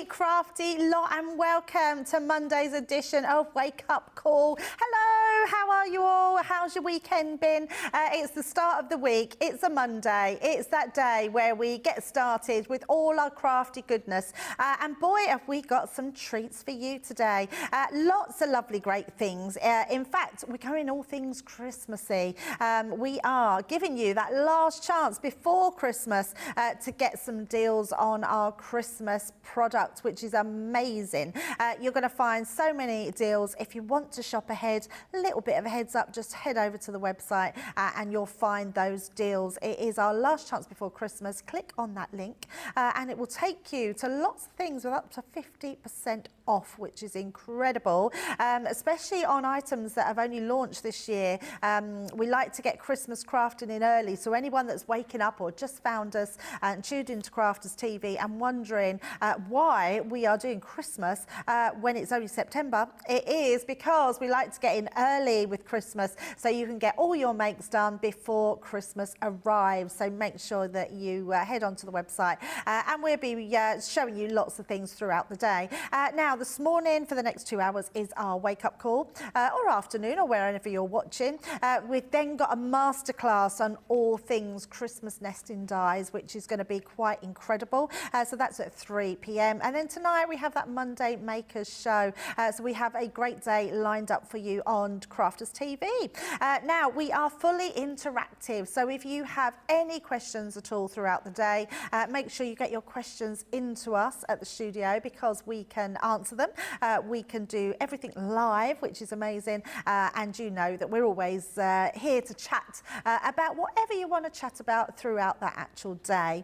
crafty lot, and welcome to Monday's edition of Wake Up Call. Hello, how are you all? How's your weekend been? It's the start of the week. It's a Monday. It's that day where we get started with all our crafty goodness. And boy, have we got some treats for you today. Lots of lovely, great things. In fact, we're going all things Christmassy. We are giving you that last chance before Christmas to get some deals on our Christmas product, which is amazing. You're going to find so many deals. If you want to shop ahead, a little bit of a heads up, just head over to the website and you'll find those deals. It is our last chance before Christmas. Click on that link and it will take you to lots of things with up to 50% off, which is incredible, especially on items that have only launched this year. We like to get Christmas crafting in early, so anyone that's waking up or just found us and tuned into Crafters TV and wondering why we are doing Christmas when it's only September, it is because we like to get in early with Christmas so you can get all your makes done before Christmas arrives. So make sure that you head onto the website and we'll be showing you lots of things throughout the day. Now, this morning for the next 2 hours is our wake up call, or afternoon, or wherever you're watching. We've then got a masterclass on all things Christmas nesting dies, which is going to be quite incredible. So that's at 3 p.m. And then tonight we have that Monday Makers show. So we have a great day lined up for you on Crafters TV. Now, we are fully interactive. So if you have any questions at all throughout the day, make sure you get your questions into us at the studio because we can answer them. We can do everything live, which is amazing. And you know that we're always here to chat about whatever you want to chat about throughout that actual day.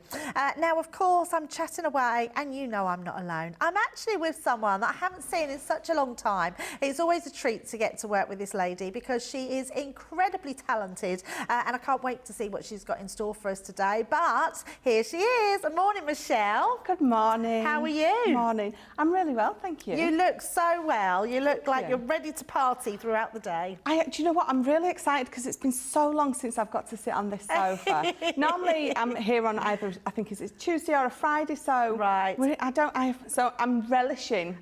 Now, of course, I'm chatting away and you know I'm not alone. I'm actually with someone that I haven't seen in such a long time. It's always a treat to get to work with this lady because she is incredibly talented and I can't wait to see what she's got in store for us today. But here she is. Good morning, Michelle. Good morning. How are you? Morning. I'm really well, thank you. You look so well. You look like you're ready to party throughout the day. Do you know what? I'm really excited because it's been so long since I've got to sit on this sofa. Normally, I'm here on either, I think it's Tuesday or a Friday, so right. So I'm relishing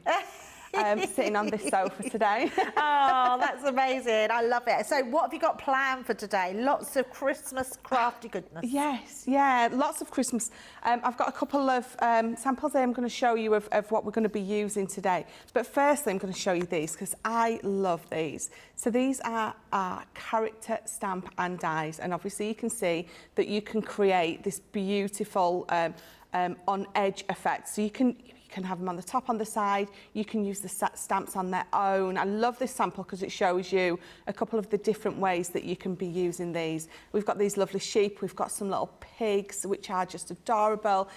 sitting on this sofa today. Oh, that's amazing. I love it. So what have you got planned for today? Lots of Christmas crafty goodness. Yes, yeah, lots of Christmas. I've got a couple of samples I'm going to show you of what we're going to be using today. But firstly, I'm going to show you these because I love these. So these are our character stamp and dies. And obviously you can see that you can create this beautiful on edge effect. So you can have them on the top, on the side. You can use the stamps on their own. I love this sample because it shows you a couple of the different ways that you can be using these. We've got these lovely sheep. We've got some little pigs, which are just adorable.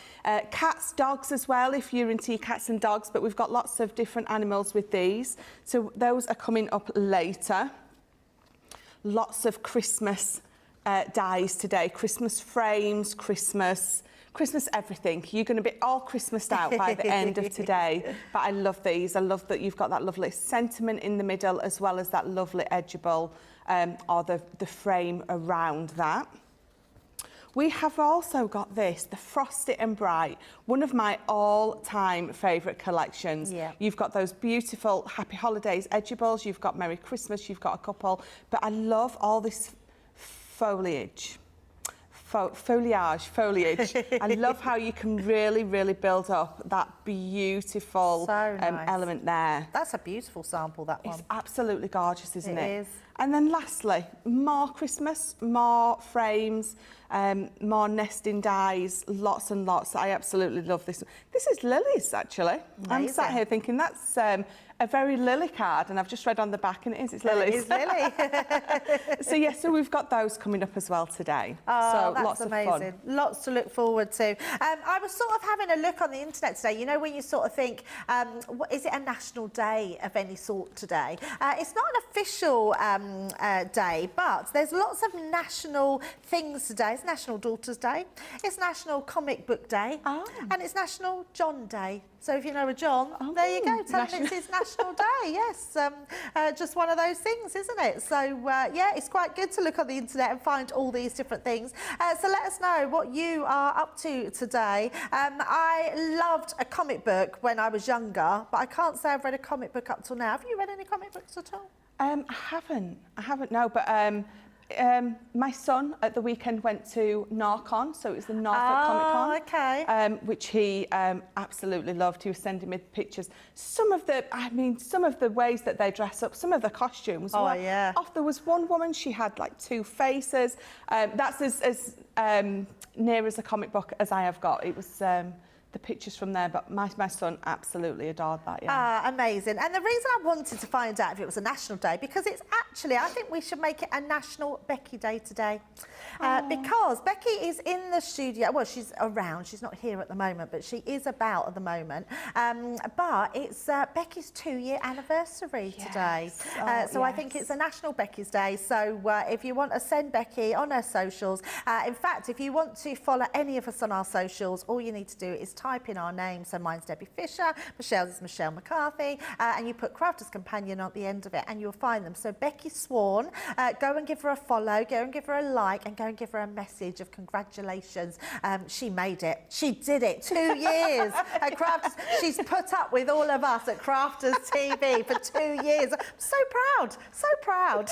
Cats, dogs as well, if you're into your cats and dogs. But we've got lots of different animals with these. So those are coming up later. Lots of Christmas dies today. Christmas frames, Christmas everything. You're going to be all Christmased out by the end of today. But I love these. I love that you've got that lovely sentiment in the middle as well as that lovely edgeable or the frame around that. We have also got this, the Frosty and Bright, one of my all-time favourite collections. Yeah. You've got those beautiful Happy Holidays edgeables, you've got Merry Christmas, you've got a couple, but I love all this foliage. Foliage. I love how you can really, really build up that beautiful element there. That's a beautiful sample, that one. It's absolutely gorgeous, isn't it? It is. And then lastly, more Christmas, more frames, more nesting dies, lots and lots. I absolutely love this. This is Lily's, actually. Amazing. I'm sat here thinking that's a very Lily card, and I've just read on the back, and it's Lily's. It is Lily. So, yes, so we've got those coming up as well today. Oh, so that's lots amazing. of fun. Lots to look forward to. I was sort of having a look on the internet today, you know, when you sort of think, is it a national day of any sort today? It's not an official day, but there's lots of national things today. It's National Daughters Day, it's National Comic Book Day, and it's National John Day. So if you know a John, there you go. Tell him it's his National Day. Yes, just one of those things, isn't it? So yeah, it's quite good to look on the internet and find all these different things. So let us know what you are up to today. I loved a comic book when I was younger, but I can't say I've read a comic book up till now. Have you read any comic books at all? I haven't, no, but my son at the weekend went to NARCon, so it was the Norfolk Comic Con, okay. which he absolutely loved. He was sending me pictures. Some of the ways that they dress up, some of the costumes were off. There was one woman, she had like 2 faces. That's as near as a comic book as I have got. It was the pictures from there, but my son absolutely adored that, yeah. Amazing. And the reason I wanted to find out if it was a national day, because it's actually, I think we should make it a National Becky Day today. Because Becky is in the studio. Well, she's around. She's not here at the moment, but she is about at the moment. But it's Becky's 2-year anniversary today. So I think it's a National Becky's Day. So if you want to send Becky on her socials, in fact, if you want to follow any of us on our socials, all you need to do is type in our name. So mine's Debbie Fisher, Michelle's is Michelle McCarthy, and you put Crafter's Companion at the end of it and you'll find them. So Becky Swan, go and give her a follow, go and give her a like, and go and give her a message of congratulations. She made it. She did it. 2 years at Crafters. She's put up with all of us at Crafters TV for 2 years. I'm so proud, so proud.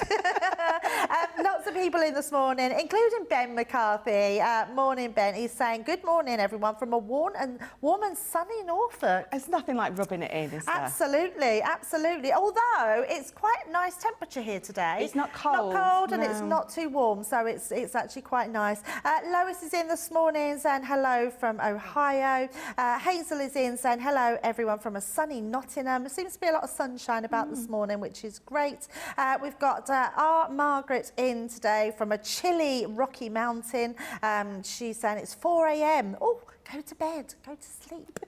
Lots of people in this morning, including Ben McCarthy. Morning, Ben. He's saying, good morning, everyone, from a warm and sunny Norfolk. There's nothing like rubbing it in, is there? Absolutely, absolutely. Although it's quite a nice temperature here today. It's not cold. Not cold, and it's not too warm, so it's actually quite nice. Lois is in this morning saying hello from Ohio. Hazel is in saying hello, everyone, from a sunny Nottingham. There seems to be a lot of sunshine about this morning, which is great. We've got our Margaret in today from a chilly Rocky Mountain. She's saying it's 4 a.m. Oh, go to bed, go to sleep.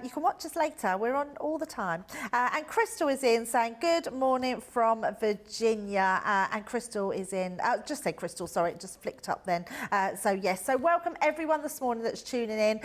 You can watch us later. We're on all the time. And Crystal is in saying, good morning from Virginia. And Crystal is in, just say Crystal, sorry, it just flicked up then. So yes, so welcome everyone this morning that's tuning in.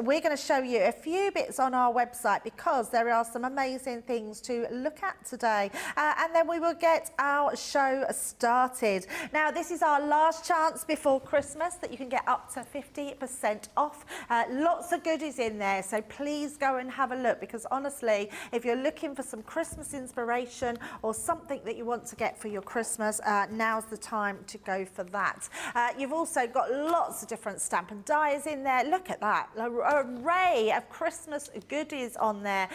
We're going to show you a few bits on our website because there are some amazing things to look at today. And then we will get our show started. Now, this is our last chance before Christmas that you can get up to 50% off. Lots of goodies in there, so please go and have a look, because honestly, if you're looking for some Christmas inspiration or something that you want to get for your Christmas, now's the time to go for that. You've also got lots of different stamp and dies in there. Look at that, an array of Christmas goodies on there.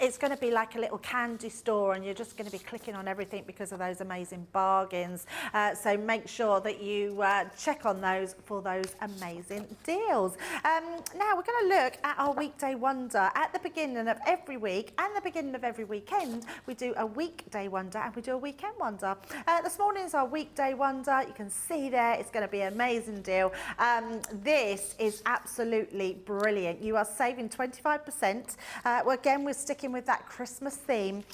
It's going to be like a little candy store, and you're just going to be clicking on everything because of those amazing bargains. So make sure that you check on those for those amazing deals. Now we're going to look at our weekday wonder. At the beginning of every week and the beginning of every weekend, we do a weekday wonder and we do a weekend wonder. This morning is our weekday wonder. You can see there, it's going to be an amazing deal. This is absolutely brilliant. You are saving 25%. Well, again, we're sticking with that Christmas theme.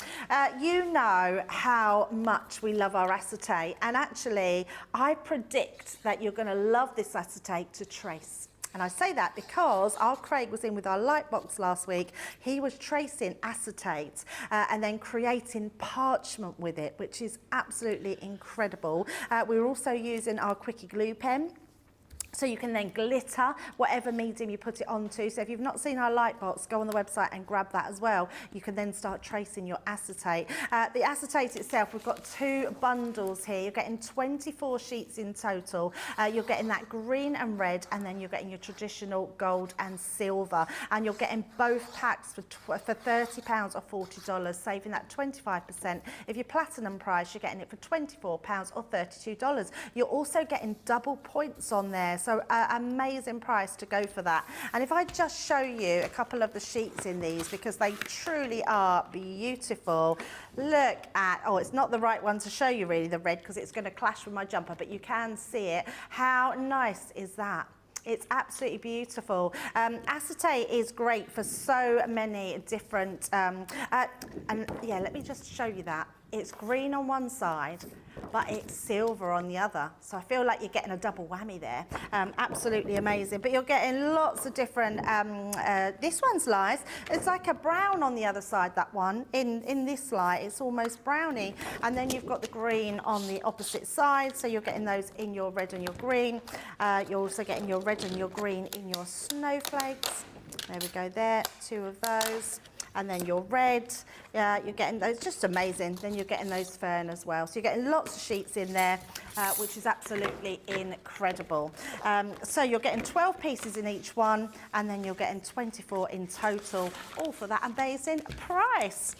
You know how much we love our acetate, and actually, I predict that you're going to love this acetate to trace. And I say that because our Craig was in with our light box last week. He was tracing acetate and then creating parchment with it, which is absolutely incredible. We were also using our Quickie glue pen. So you can then glitter whatever medium you put it onto. So if you've not seen our light box, go on the website and grab that as well. You can then start tracing your acetate. The acetate itself, we've got 2 bundles here. You're getting 24 sheets in total. You're getting that green and red, and then you're getting your traditional gold and silver. And you're getting both packs for £30 or $40, saving that 25%. If you're platinum price, you're getting it for £24 or $32. You're also getting double points on there. So amazing price to go for that. And if I just show you a couple of the sheets in these, because they truly are beautiful. Look at, oh, it's not the right one to show you really, the red, because it's going to clash with my jumper, but you can see it. How nice is that? It's absolutely beautiful. Acetate is great for so many different, and yeah, let me just show you that. it's green on one side, but it's silver on the other. So I feel like you're getting a double whammy there. Absolutely amazing. But you're getting lots of different, this one's nice. It's like a brown on the other side, that one. In this light, it's almost browny. And then you've got the green on the opposite side. So you're getting those in your red and your green. You're also getting your red and your green in your snowflakes. There we go there, 2 of those. And then your red, you're getting those, just amazing. Then you're getting those fern as well. So you're getting lots of sheets in there, which is absolutely incredible. So you're getting 12 pieces in each one, and then you're getting 24 in total, all for that amazing price.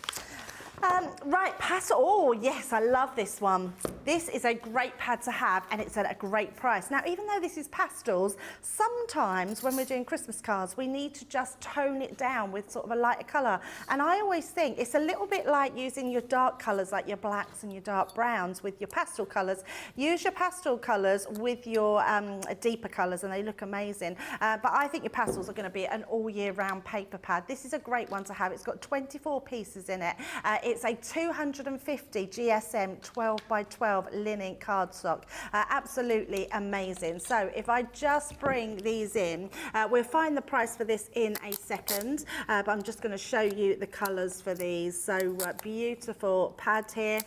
Right, Pastel. Oh, yes, I love this one. This is a great pad to have, and it's at a great price. Now, even though this is pastels, sometimes when we're doing Christmas cards, we need to just tone it down with sort of a lighter colour. And I always think it's a little bit like using your dark colours, like your blacks and your dark browns with your pastel colours. Use your pastel colours with your deeper colours, and they look amazing. But I think your pastels are going to be an all year round paper pad. This is a great one to have. It's got 24 pieces in it. It's a 250 GSM 12 by 12 linen cardstock. Absolutely amazing. So if I just bring these in, we'll find the price for this in a second, but I'm just going to show you the colours for these. So beautiful pad here.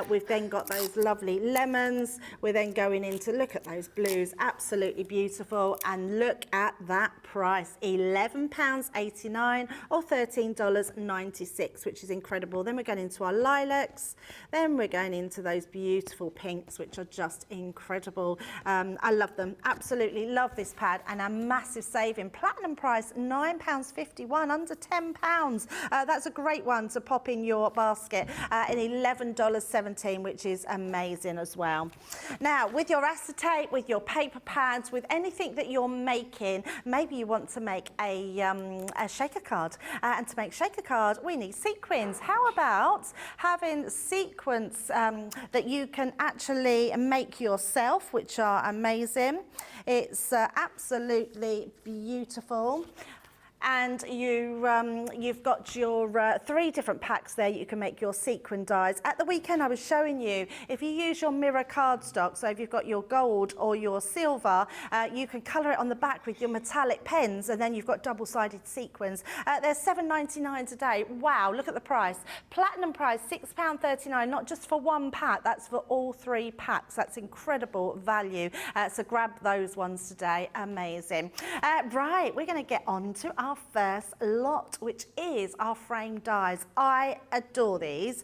We've then got those lovely lemons. We're then going into, look at those blues, absolutely beautiful. And look at that price, £11.89 or $13.96, which is incredible. Then we're going into our lilacs. Then we're going into those beautiful pinks, which are just incredible. I love them, absolutely love this pad, and a massive saving. Platinum price, £9.51, under £10. That's a great one to pop in your basket, and $11.17, which is amazing as well. Now, with your acetate, with your paper pads, with anything that you're making, maybe you want to make a shaker card. And to make shaker card, we need sequins. How about having sequins that you can actually make yourself, which are amazing. It's absolutely beautiful. And you've got your 3 different packs there. You can make your sequin dies. At the weekend, I was showing you, if you use your mirror cardstock, so if you've got your gold or your silver, you can colour it on the back with your metallic pens, and then you've got double-sided sequins. They're $7.99 today. Wow, look at the price. Platinum price, £6.39, not just for one pack, that's for all 3 packs. That's incredible value. So grab those ones today. Amazing. Right, we're going to get on to our first lot, which is our frame dies. I adore these.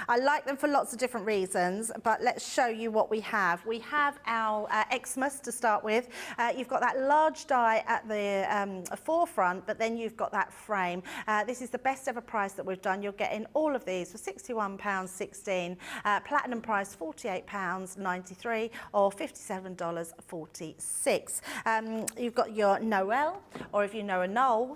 I like them for lots of different reasons, but let's show you what we have. We have our Xmas to start with. You've got that large die at the forefront, but then you've got that frame. This is the best ever price that we've done. You're getting all of these for £61.16. Platinum price £48.93 or $57.46. You've got your Noel, or if you know a Noel,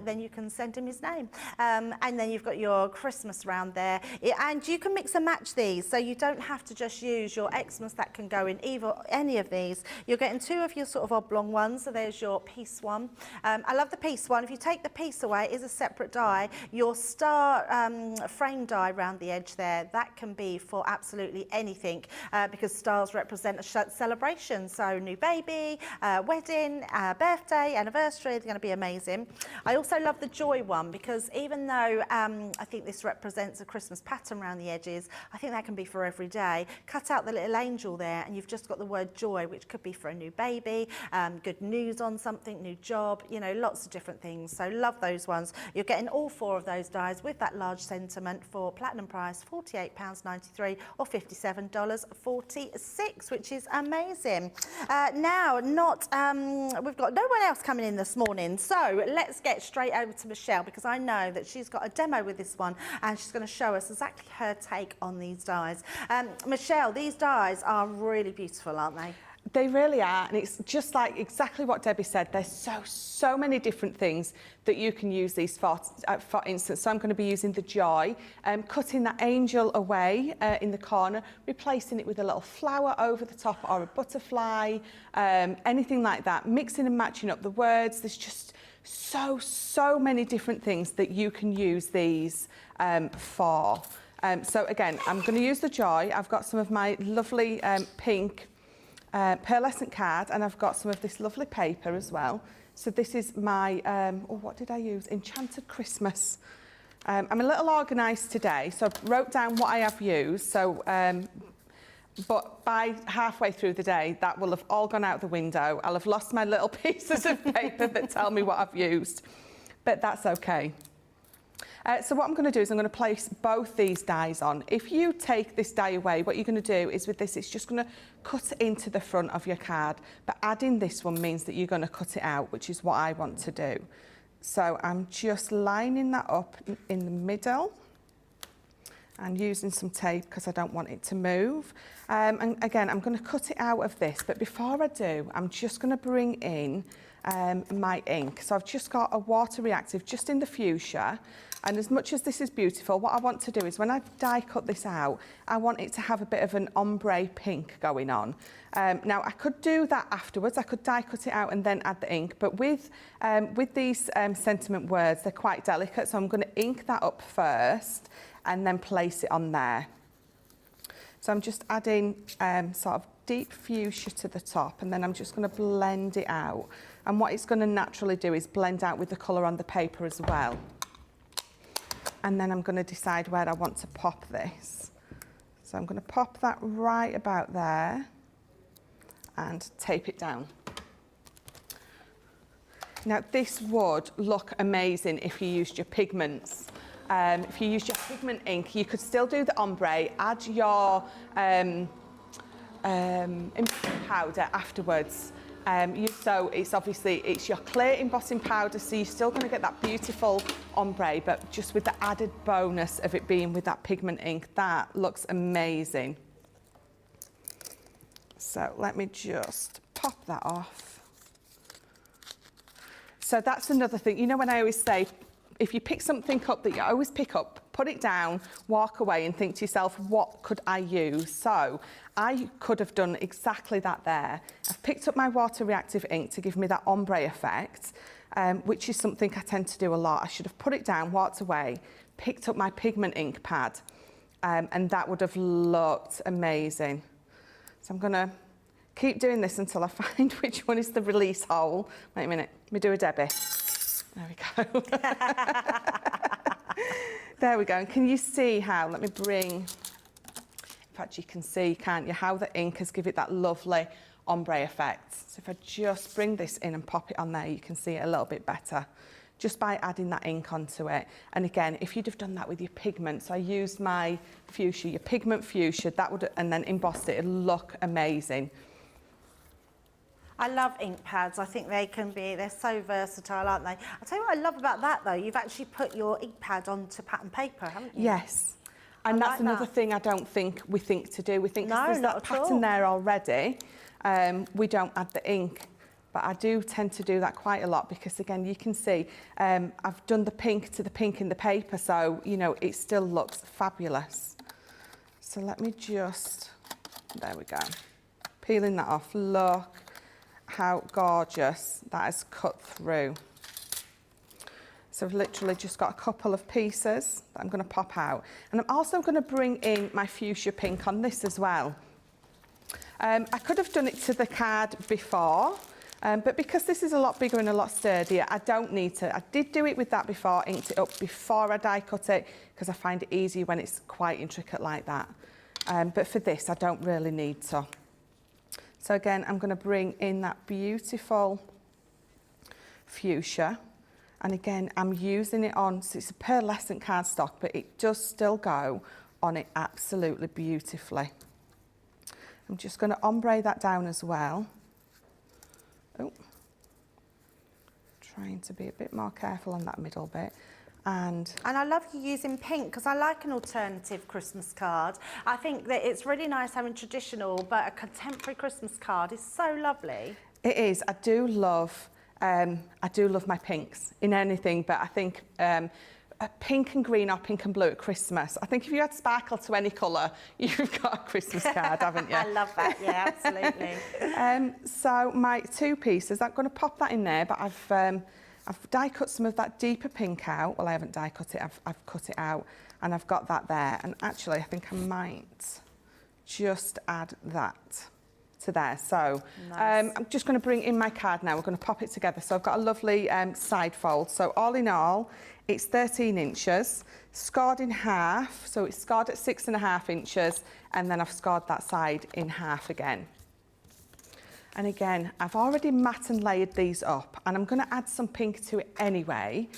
then you can send him his name. And then you've got your Christmas round there. And you can mix and match these, so you don't have to just use your Xmas. That can go in any of these. You're getting 2 of your sort of oblong ones, so there's your piece one. I love the piece one. If you take the piece away, it is a separate die. Your star frame die around the edge there, that can be for absolutely anything, because stars represent a celebration. So new baby, wedding, birthday, anniversary, they're going to be amazing. I also love the joy one, because even though I think this represents a Christmas pattern around the edges, I think that can be for every day. Cut out the little angel there, and you've just got the word joy, which could be for a new baby, good news on something, new job, you know, lots of different things. So love those ones. You're getting all 4 of those dies with that large sentiment for platinum price £48.93 or $57.46, which is amazing. Now, we've got no one else coming in this morning, so let's get straight over to Michelle, because I know that she's got a demo with this one, and she's going to show us exactly her take on these dies. Michelle, these dies are really beautiful, aren't they? They really are, and it's just like exactly what Debbie said. There's so many different things that you can use these for instance, so I'm going to be using the joy, cutting that angel away in the corner, replacing it with a little flower over the top or a butterfly, anything like that, mixing and matching up the words. There's just so many different things that you can use these for. So again, I'm going to use the Joy. I've got some of my lovely pink pearlescent card, and I've got some of this lovely paper as well. So this is my, what did I use? Enchanted Christmas. I'm a little organised today, so I wrote down what I have used. So, but by halfway through the day, that will have all gone out the window. I'll have lost my little pieces of paper that tell me what I've used, but that's okay. So what I'm going to do is I'm going to place both these dies on. If you take this die away, what you're going to do is with this, it's just going to cut into the front of your card. But adding this one means that you're going to cut it out, which is what I want to do. So I'm just lining that up in the middle and using some tape because I don't want it to move. And again, I'm going to cut it out of this. But before I do, I'm just going to bring in my ink. So I've just got a water reactive just in the fuchsia. And as much as this is beautiful, what I want to do is when I die cut this out, I want it to have a bit of an ombre pink going on. Now I could do that afterwards. I could die cut it out and then add the ink. But with these sentiment words, they're quite delicate. So I'm going to ink that up first and then place it on there. So I'm just adding sort of deep fuchsia to the top, and then I'm just going to blend it out. And what it's going to naturally do is blend out with the colour on the paper as well. And then I'm going to decide where I want to pop this. So I'm going to pop that right about there and tape it down. Now this would look amazing if you used your pigments. If you used your pigment ink, you could still do the ombre, add your powder afterwards. So it's your clear embossing powder, so you're still going to get that beautiful ombre, but just with the added bonus of it being with that pigment ink. That looks amazing. So let me just pop that off. So that's another thing. You know, when I always say, if you pick something up that you always pick up, put it down, walk away and think to yourself, what could I use? So I could have done exactly that there. I've picked up my water reactive ink to give me that ombre effect, which is something I tend to do a lot. I should have put it down, walked away, picked up my pigment ink pad, and that would have looked amazing. So I'm going to keep doing this until I find which one is the release hole. Wait a minute, let me do a Debbie. There we go. There we go. And can you see how, let me bring, in fact you can see, can't you, how the ink has given it that lovely ombre effect. So if I just bring this in and pop it on there, you can see it a little bit better just by adding that ink onto it. And again, if you'd have done that with your pigment, so I used my fuchsia, your pigment fuchsia, that would, and then embossed it, it'd look amazing. I love ink pads. I think they're so versatile, aren't they? I'll tell you what I love about that though, you've actually put your ink pad onto pattern paper, haven't you? Yes. And that's another thing I don't think we think to do. We think no, there's that pattern there already, we don't add the ink. But I do tend to do that quite a lot because again, you can see I've done the pink to the pink in the paper, so you know, it still looks fabulous. So let me just, there we go. Peeling that off, look how gorgeous that is cut through. So I've literally just got a couple of pieces that I'm going to pop out. And I'm also going to bring in my fuchsia pink on this as well. I could have done it to the card before, but because this is a lot bigger and a lot sturdier, I don't need to. I did do it with that before, inked it up before I die cut it, because I find it easier when it's quite intricate like that. But for this, I don't really need to. So again, I'm going to bring in that beautiful fuchsia. And again, I'm using it on, so it's a pearlescent cardstock, but it does still go on it absolutely beautifully. I'm just going to ombre that down as well. Oh, trying to be a bit more careful on that middle bit. And I love you using pink because I like an alternative Christmas card. I think that it's really nice having traditional, but a contemporary Christmas card is so lovely. It is. I do love my pinks in anything, but I think pink and green or pink and blue at Christmas. I think if you add sparkle to any colour, you've got a Christmas card, haven't you? I love that. Yeah, absolutely. So my two pieces, I'm going to pop that in there, but I've die cut some of that deeper pink out. Well, I haven't die cut it, I've cut it out. and I've got that there. And actually, I think I might just add that to there. So nice. I'm just going to bring in my card now. We're going to pop it together. So I've got a lovely side fold. So all in all, it's 13 inches, scored in half. So it's scored at 6.5 inches, and then I've scored that side in half again. And again, I've already mat and layered these up, and I'm going to add some pink to it anyway.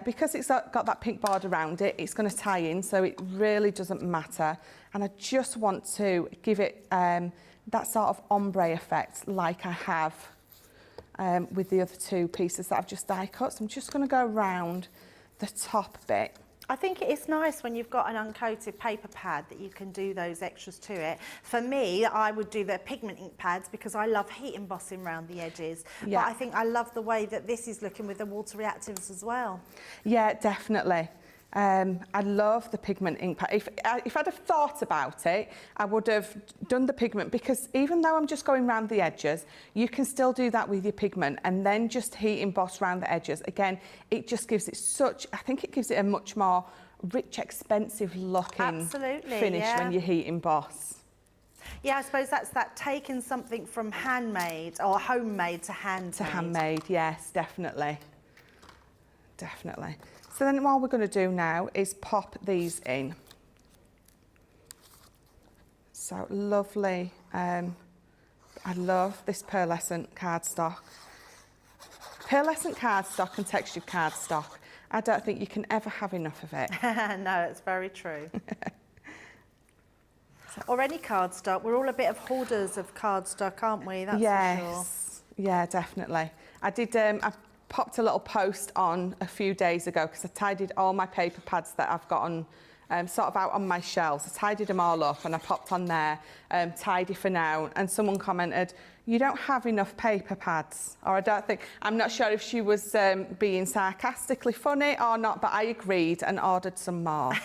Because it's got that pink border around it, it's going to tie in, so it really doesn't matter. And I just want to give it that sort of ombre effect like I have with the other two pieces that I've just die cut. So I'm just going to go around the top bit. I think it's nice when you've got an uncoated paper pad that you can do those extras to it. For me, I would do the pigment ink pads because I love heat embossing around the edges. Yeah. But I think I love the way that this is looking with the water reactives as well. Yeah, definitely. I love the pigment ink pad. If I'd have thought about it, I would have done the pigment, because even though I'm just going around the edges, you can still do that with your pigment and then just heat emboss around the edges. Again, it just gives it I think it gives it a much more rich, expensive looking finish when you heat emboss. Yeah, I suppose that's that taking something from handmade or homemade to handmade. To handmade, yes, definitely. Definitely. So then what we're going to do now is pop these in. So lovely. I love this pearlescent cardstock. Pearlescent cardstock and textured cardstock. I don't think you can ever have enough of it. No, it's very true. Or any cardstock. We're all a bit of hoarders of cardstock, aren't we? That's for sure. Yeah, definitely. I did. I popped a little post on a few days ago because I tidied all my paper pads that I've got on, sort of out on my shelves. I tidied them all up and I popped on there, tidy for now. And someone commented, "You don't have enough paper pads." Or I'm not sure if she was being sarcastically funny or not, but I agreed and ordered some more.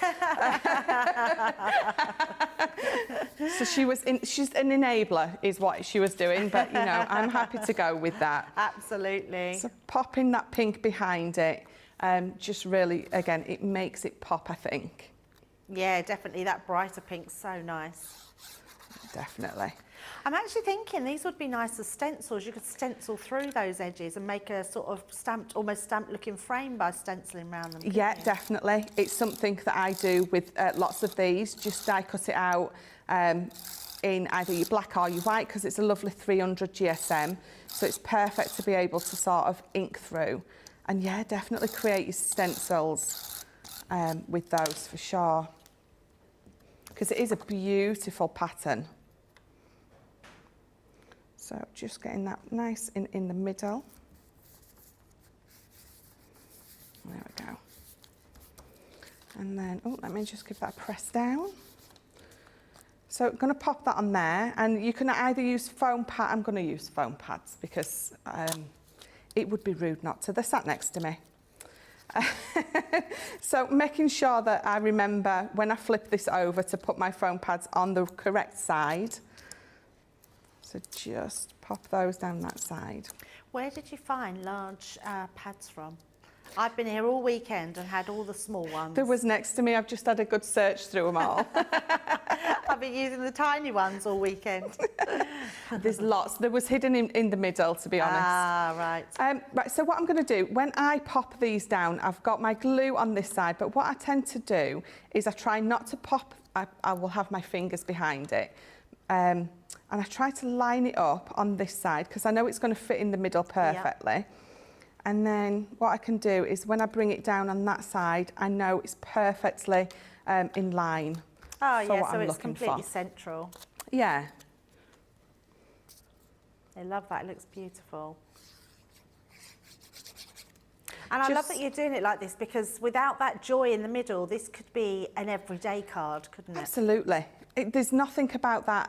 So she's an enabler is what she was doing, but you know, I'm happy to go with that. Absolutely. So popping that pink behind it, just really, again, it makes it pop, I think. Yeah, definitely. That brighter pink's so nice. Definitely. I'm actually thinking these would be nice as stencils. You could stencil through those edges and make a sort of almost stamped looking frame by stenciling around them. Yeah, definitely. It's something that I do with lots of these. Just die cut it out in either your black or your white, because it's a lovely 300 GSM. So it's perfect to be able to sort of ink through. And yeah, definitely create your stencils with those for sure. Because it is a beautiful pattern. So just getting that nice in the middle. There we go. And then, oh, let me just give that a press down. So I'm going to pop that on there, and you can either use foam pad. I'm going to use foam pads because it would be rude not to. They're sat next to me. So making sure that I remember when I flip this over to put my foam pads on the correct side. So just pop those down that side. Where did you find large pads from? I've been here all weekend and had all the small ones. There was next to me. I've just had a good search through them all. I've been using the tiny ones all weekend. There's lots. There was hidden in the middle, to be honest. Ah, right. Right, so what I'm going to do, when I pop these down, I've got my glue on this side, but what I tend to do is I try not to pop, I will have my fingers behind it. And I try to line it up on this side because I know it's going to fit in the middle perfectly. Yep. And then what I can do is when I bring it down on that side, I know it's perfectly in line. Oh, yeah, so it's completely central. Yeah. I love that. It looks beautiful. And I love that you're doing it like this, because without that joy in the middle, this could be an everyday card, couldn't it? Absolutely. There's nothing about that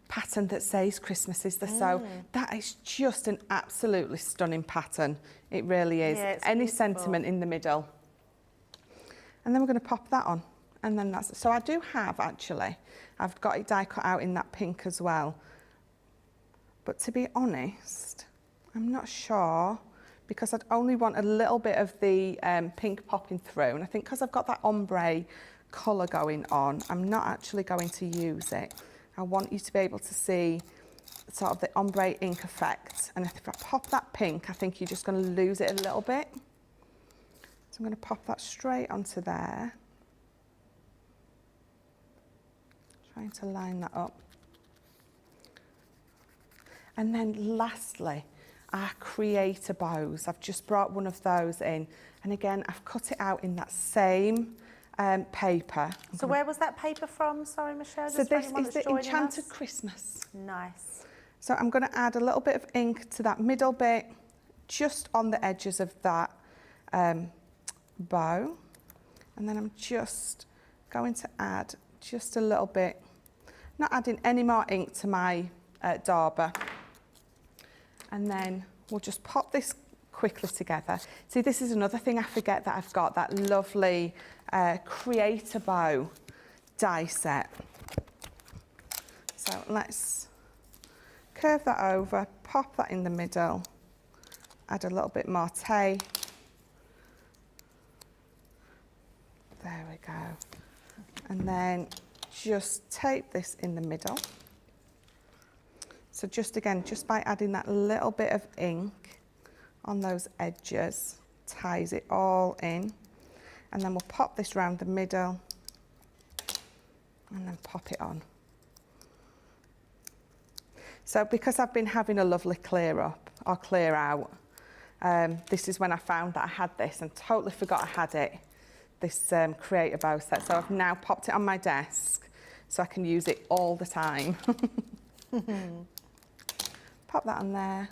pattern that says Christmas, is there? So that is just an absolutely stunning pattern. It really is. Yeah, it's any beautiful. sentiment in the middle. And then we're going to pop that on. And then that's, so I do have actually, I've got it die cut out in that pink as well. But to be honest, I'm not sure, because I'd only want a little bit of the pink popping through. And I think because I've got that ombre colour going on, I'm not actually going to use it. I want you to be able to see sort of the ombre ink effect. And if I pop that pink, I think you're just going to lose it a little bit. So I'm going to pop that straight onto there. Trying to line that up. And then lastly, our creator bows. I've just brought one of those in. And again, I've cut it out in that same paper. So where was that paper from? Sorry, Michelle. So this is the Enchanted Christmas. Nice. So I'm going to add a little bit of ink to that middle bit, just on the edges of that bow. And then I'm just going to add just a little bit, not adding any more ink to my dauber. And then we'll just pop this quickly together. See, this is another thing I forget that I've got, that lovely creator bow die set. So let's curve that over, pop that in the middle, add a little bit more tape. There we go. And then just tape this in the middle. So just again, just by adding that little bit of ink on those edges, ties it all in. And then we'll pop this round the middle and then pop it on. So because I've been having a lovely clear up or clear out, this is when I found that I had this and totally forgot I had it, this creator bow set. So I've now popped it on my desk so I can use it all the time. Pop that on there,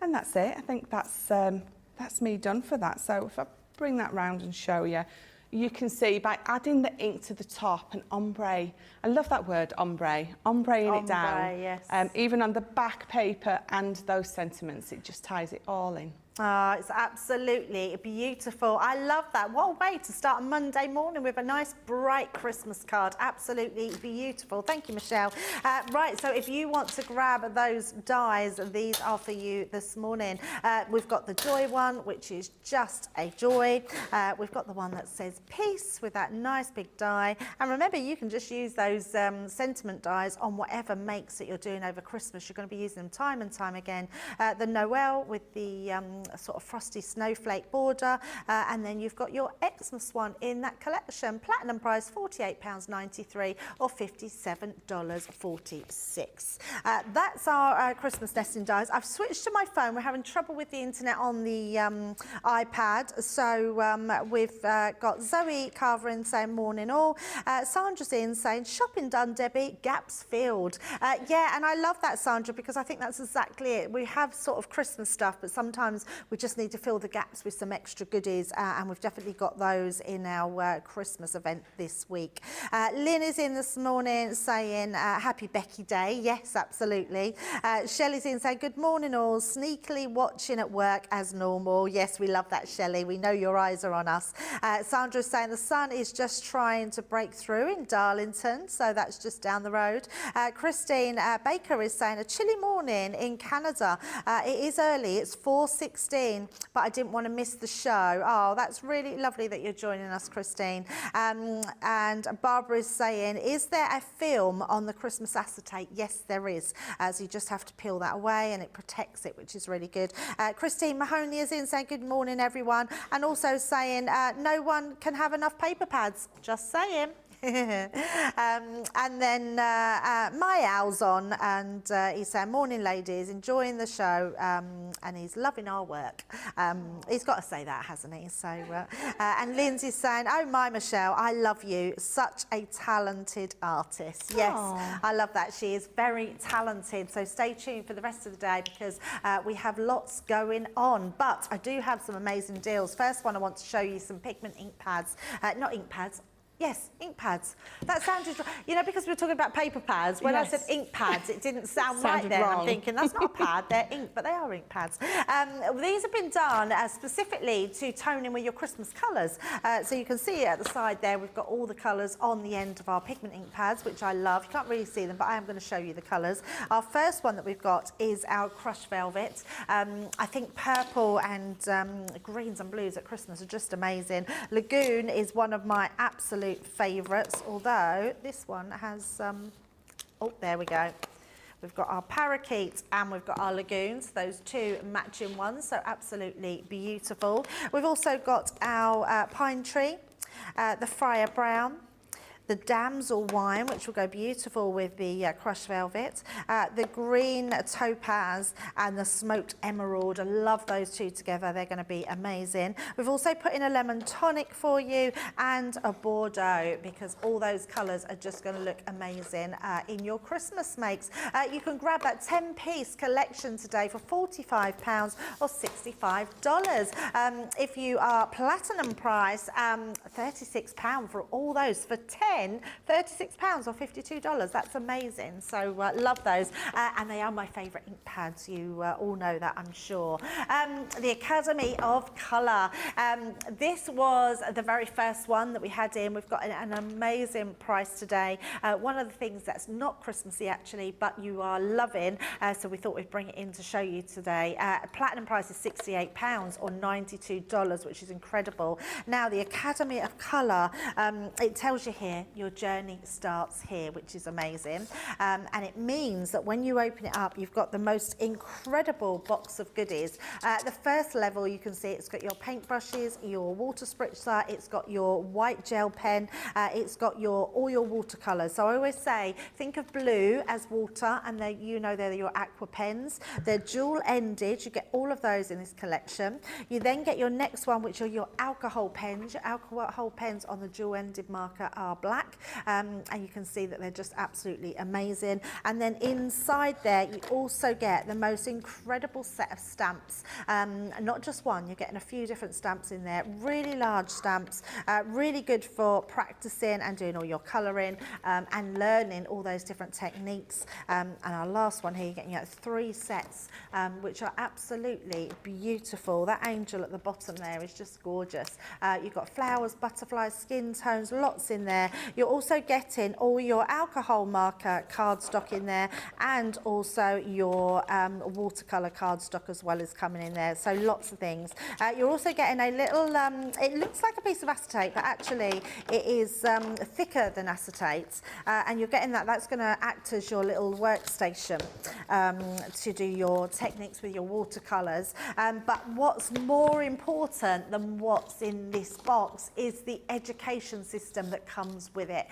and that's it. I think that's me done for that. So if I bring that round and show you, you can see by adding the ink to the top and ombre, I love that word, ombreing it down. Yes. Even on the back paper and those sentiments, it just ties it all in. Oh, it's absolutely beautiful. I love that. What a way to start a Monday morning with a nice bright Christmas card. Absolutely beautiful. Thank you, Michelle. Right, so if you want to grab those dies, these are for you this morning. We've got the joy one, which is just a joy. We've got the one that says peace with that nice big die. And remember, you can just use those sentiment dies on whatever makes that you're doing over Christmas. You're going to be using them time and time again. The Noel with the a sort of frosty snowflake border, and then you've got your Xmas one in that collection. Platinum price £48.93 or $57.46. That's our Christmas nesting dies. I've switched to my phone. We're having trouble with the internet on the iPad, so we've got Zoe Carver in saying morning all. Sandra's in saying shopping done, Debbie, gaps filled. Yeah, and I love that, Sandra, because I think that's exactly it. We have sort of Christmas stuff, but sometimes we just need to fill the gaps with some extra goodies, and we've definitely got those in our Christmas event this week. Lynn is in this morning saying happy Becky Day. Yes, absolutely. Shelley's in saying good morning all, sneakily watching at work as normal. Yes, we love that, Shelley. We know your eyes are on us. Sandra's saying the sun is just trying to break through in Darlington, so that's just down the road. Christine Baker is saying a chilly morning in Canada. It is early, it's 4:16, but I didn't want to miss the show. Oh, that's really lovely that you're joining us, Christine. And Barbara is saying, is there a film on the Christmas acetate? Yes, there is. So you just have to peel that away and it protects it, which is really good. Christine Mahoney is in saying good morning, everyone. And also saying no one can have enough paper pads. Just saying. And then my owl's on, and he's saying morning ladies, enjoying the show, and he's loving our work. He's got to say that, hasn't he? So and Lindsay's saying, oh my Michelle, I love you, such a talented artist. Yes, aww. I love that. She is very talented, so stay tuned for the rest of the day because we have lots going on, but I do have some amazing deals. First one, I want to show you some pigment ink pads, not ink pads, Yes, ink pads. That sounded, you know, because we were talking about paper pads, when I said ink pads, it didn't sound right Sounded then. wrong. I'm thinking, that's not a pad, they're ink, but they are ink pads. These have been done specifically to tone in with your Christmas colours. So you can see at the side there, we've got all the colours on the end of our pigment ink pads, which I love. You can't really see them, but I am going to show you the colours. Our first one that we've got is our crushed velvet. I think purple and greens and blues at Christmas are just amazing. Lagoon is one of my absolute favourites, although this one has, oh, there we go. We've got our parakeet and we've got our lagoons, those two matching ones, so absolutely beautiful. We've also got our pine tree, the Friar Brown, the damsel wine, which will go beautiful with the crushed velvet, the green topaz and the smoked emerald. I love those two together. They're going to be amazing. We've also put in a lemon tonic for you and a Bordeaux, because all those colours are just going to look amazing in your Christmas makes. You can grab that 10-piece collection today for £45 or $65. If you are platinum price, £36 for all those for 10. £36 or $52. That's amazing. So love those. And they are my favourite ink pads. You all know that, I'm sure. The Academy of Colour. This was the very first one that we had in. We've got an amazing price today. One of the things that's not Christmassy actually, but you are loving. So we thought we'd bring it in to show you today. Platinum price is £68 or $92, which is incredible. Now the Academy of Colour, it tells you here, your journey starts here, which is amazing. And it means that when you open it up, you've got the most incredible box of goodies. The first level, you can see it's got your paintbrushes, your water spritzer, it's got your white gel pen, it's got all your watercolours. So I always say, think of blue as water, and they're your aqua pens. They're dual-ended. You get all of those in this collection. You then get your next one, which are your alcohol pens. Your alcohol pens on the dual-ended marker are black. And you can see that they're just absolutely amazing. And then inside there, you also get the most incredible set of stamps. Not just one, you're getting a few different stamps in there. Really large stamps, really good for practicing and doing all your colouring and learning all those different techniques. And our last one here, you're getting 3 sets, which are absolutely beautiful. That angel at the bottom there is just gorgeous. You've got flowers, butterflies, skin tones, lots in there. You're also getting all your alcohol marker cardstock in there, and also your watercolour cardstock as well as coming in there. So lots of things. You're also getting a little, it looks like a piece of acetate, but actually it is thicker than acetate. And you're getting that's going to act as your little workstation to do your techniques with your watercolours. But what's more important than what's in this box is the education system that comes with it.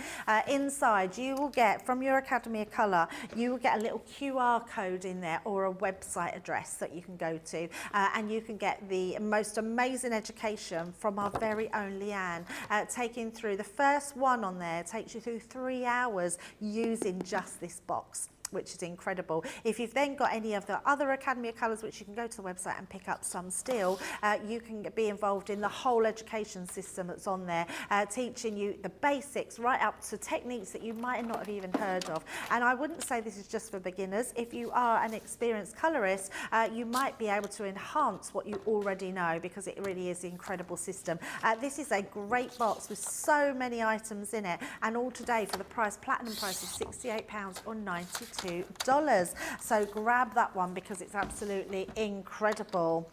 Inside, you will get, from your Academy of Colour, you will get a little QR code in there or a website address that you can go to, and you can get the most amazing education from our very own Leanne, taking through the first one on there, takes you through 3 hours using just this box, which is incredible. If you've then got any of the other Academy of Colours, which you can go to the website and pick up some still, you can be involved in the whole education system that's on there, teaching you the basics right up to techniques that you might not have even heard of. And I wouldn't say this is just for beginners. If you are an experienced colourist, you might be able to enhance what you already know, because it really is an incredible system. This is a great box with so many items in it, and all today for the price, platinum price is £68 or $92. So grab that one because it's absolutely incredible.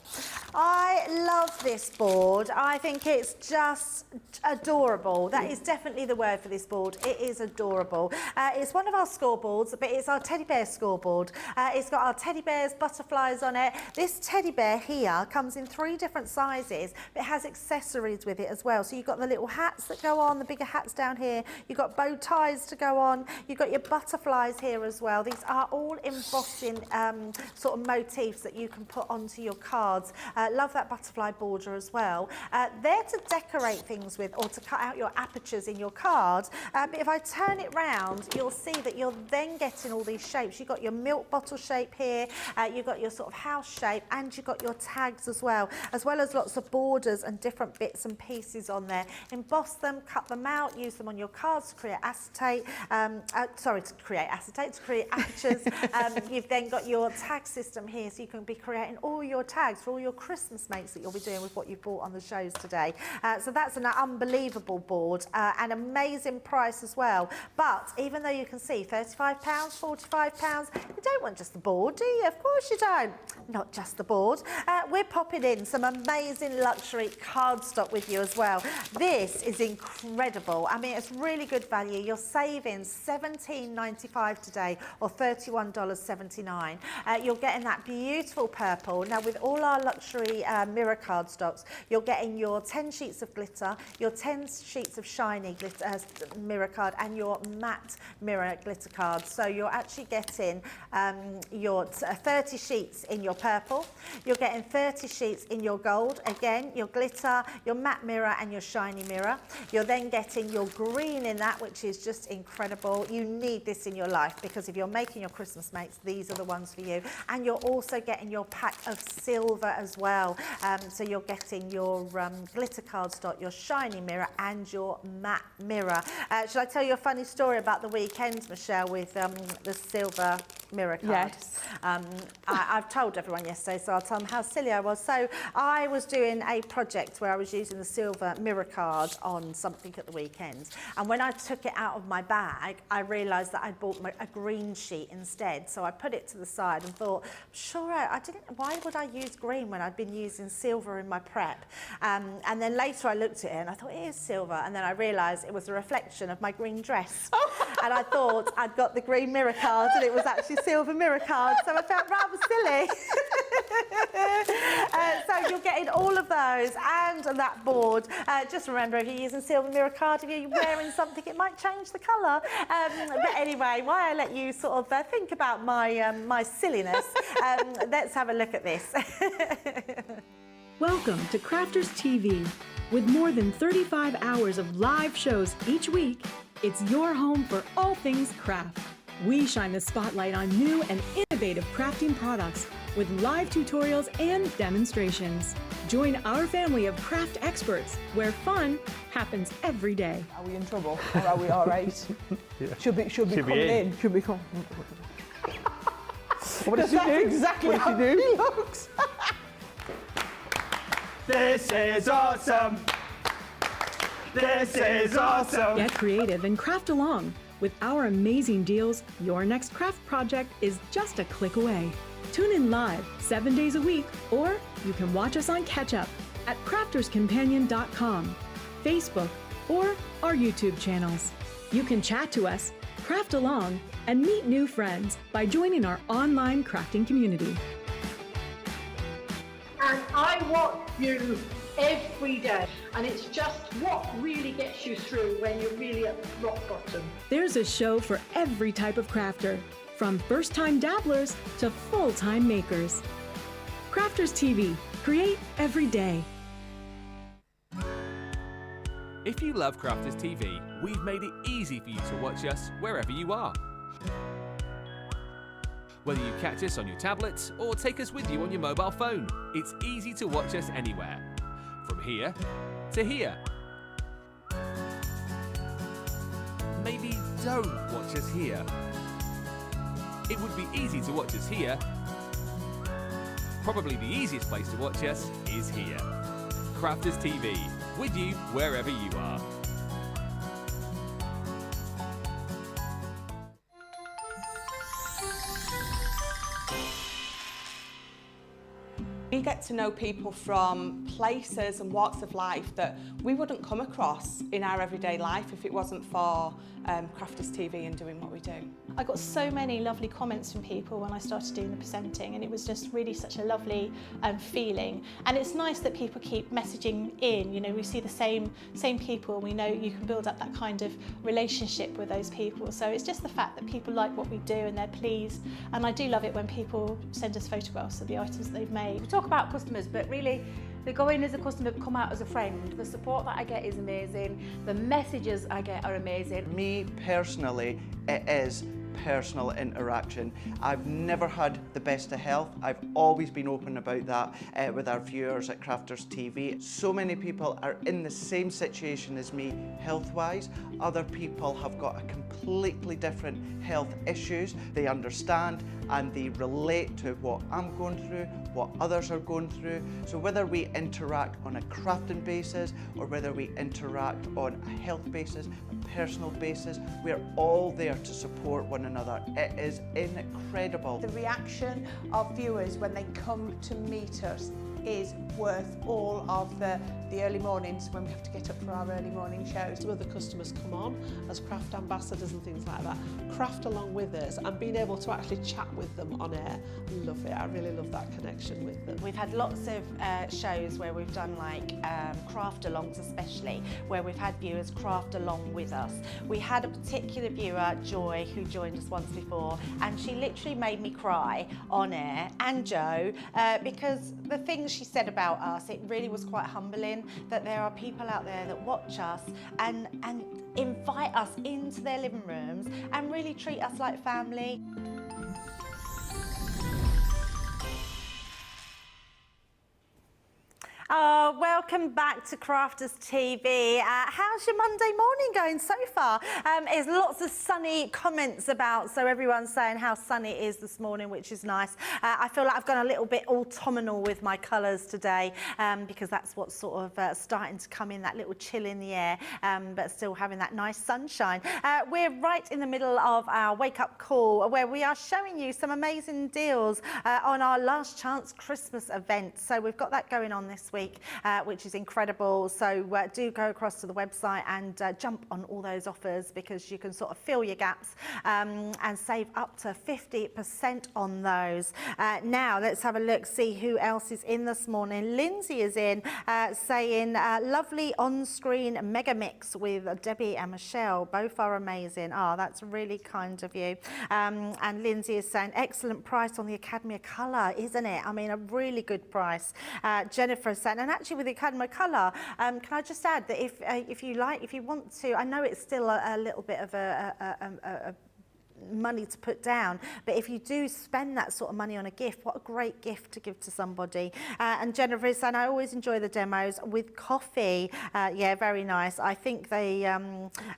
I love this board. I think it's just adorable. That is definitely the word for this board. It is adorable. It's one of our scoreboards, but it's our teddy bear scoreboard. It's got our teddy bears, butterflies on it. This teddy bear here comes in 3 different sizes, but it has accessories with it as well. So you've got the little hats that go on, the bigger hats down here. You've got bow ties to go on. You've got your butterflies here as well. well. These are all embossing sort of motifs that you can put onto your cards. Love that butterfly border as well. They're to decorate things with or to cut out your apertures in your card. But if I turn it round, you'll see that you're then getting all these shapes. You've got your milk bottle shape here, you've got your sort of house shape, and you've got your tags as well as lots of borders and different bits and pieces on there. Emboss them, cut them out, use them on your cards to create acetate, to create apertures. You've then got your tag system here, so you can be creating all your tags for all your Christmas makes that you'll be doing with what you bought on the shows today. So that's an unbelievable board, an amazing price as well. But even though you can see £35, £45, you don't want just the board, do you? Of course you don't. Not just the board. We're popping in some amazing luxury cardstock with you as well. This is incredible. I mean, it's really good value. You're saving $17.95 today, or $31.79. You're getting that beautiful purple. Now, with all our luxury mirror cardstocks, you're getting your 10 sheets of glitter, your 10 sheets of shiny glitter, mirror card, and your matte mirror glitter card. So you're actually getting your 30 sheets in your purple. You're getting 30 sheets in your gold. Again, your glitter, your matte mirror, and your shiny mirror. You're then getting your green in that, which is just incredible. You need this in your life, because if you're making your Christmas makes, these are the ones for you. And you're also getting your pack of silver as well. So you're getting your glitter cardstock, your shiny mirror, and your matte mirror. Shall I tell you a funny story about the weekend, Michelle, with the silver mirror card? Yes. I've told everyone yesterday, so I'll tell them how silly I was. So I was doing a project where I was using the silver mirror card on something at the weekend, and when I took it out of my bag, I realised that I'd bought a green sheet instead. So I put it to the side and thought, sure, why would I use green when I'd been using silver in my prep? And then later I looked at it and I thought, it is silver, and then I realised it was a reflection of my green dress. And I thought I'd got the green mirror card and it was actually silver mirror card, so I felt rather silly. So you're getting all of those and that board. Just remember, if you're using silver mirror card, if you're wearing something, it might change the colour. But anyway, while I let you sort of think about my silliness, let's have a look at this. Welcome to Crafters TV. With more than 35 hours of live shows each week, it's your home for all things craft. We shine the spotlight on new and innovative crafting products with live tutorials and demonstrations. Join our family of craft experts where fun happens every day. Are we in trouble, or are we all right? Yeah. Should be coming in. Should be coming. What does she do? Exactly what how does she do? he looks. This is awesome. This is awesome. Get creative and craft along. With our amazing deals, your next craft project is just a click away. Tune in live 7 days a week, or you can watch us on Catch Up at crafterscompanion.com, Facebook, or our YouTube channels. You can chat to us, craft along, and meet new friends by joining our online crafting community. And I watch you every day, and it's just what really gets you through when you're really at rock bottom. There's a show for every type of crafter, from first-time dabblers to full-time makers. Crafters TV, create every day. If you love Crafters TV, we've made it easy for you to watch us wherever you are. Whether you catch us on your tablets or take us with you on your mobile phone, it's easy to watch us anywhere. From here to here. Maybe don't watch us here. It would be easy to watch us here. Probably the easiest place to watch us is here. Crafters TV, with you wherever you are. We get to know people from places and walks of life that we wouldn't come across in our everyday life if it wasn't for Crafters TV and doing what we do. I got so many lovely comments from people when I started doing the presenting, and it was just really such a lovely feeling. And it's nice that people keep messaging in. You know, we see the same people, and we know you can build up that kind of relationship with those people. So it's just the fact that people like what we do and they're pleased. And I do love it when people send us photographs of the items that they've made. We talk about customers, but really they go in as a customer, come out as a friend. The support that I get is amazing. The messages I get are amazing. Me personally, it is personal interaction. I've never had the best of health. I've always been open about that with our viewers at Crafters TV. So many people are in the same situation as me health-wise. Other people have got a completely different health issues. They understand and they relate to what I'm going through, what others are going through. So whether we interact on a crafting basis or whether we interact on a health basis, a personal basis, we're all there to support one another. It is incredible. The reaction of viewers when they come to meet us is worth all of the early mornings when we have to get up for our early morning shows. Some of the customers come on as craft ambassadors and things like that, craft along with us, and being able to actually chat with them on air. I love it. I really love that connection with them. We've had lots of shows where we've done like craft alongs, especially where we've had viewers craft along with us. We had a particular viewer, Joy, who joined us once before, and she literally made me cry on air, and Joe, because the things she said about us, it really was quite humbling that there are people out there that watch us and invite us into their living rooms and really treat us like family. Oh, welcome back to Crafters TV. How's your Monday morning going so far? There's lots of sunny comments about, so everyone's saying how sunny it is this morning, which is nice. I feel like I've gone a little bit autumnal with my colours today because that's what's sort of starting to come in, that little chill in the air, but still having that nice sunshine. We're right in the middle of our wake-up call where we are showing you some amazing deals on our last chance Christmas event. So we've got that going on this week, which is incredible. So do go across to the website and jump on all those offers because you can sort of fill your gaps and save up to 50% on those. Now let's have a look, see who else is in this morning. Lindsay is in saying lovely on-screen mega mix with Debbie and Michelle. Both are amazing. Oh, that's really kind of you. And Lindsay is saying excellent price on the Academy of Colour, isn't it? I mean, a really good price. Jennifer is saying, and actually with the Academy of Colour, can I just add that if you want to, I know it's still a little bit of a money to put down, but if you do spend that sort of money on a gift, what a great gift to give to somebody. And Jennifer is saying, I always enjoy the demos with coffee. Yeah, very nice. I think they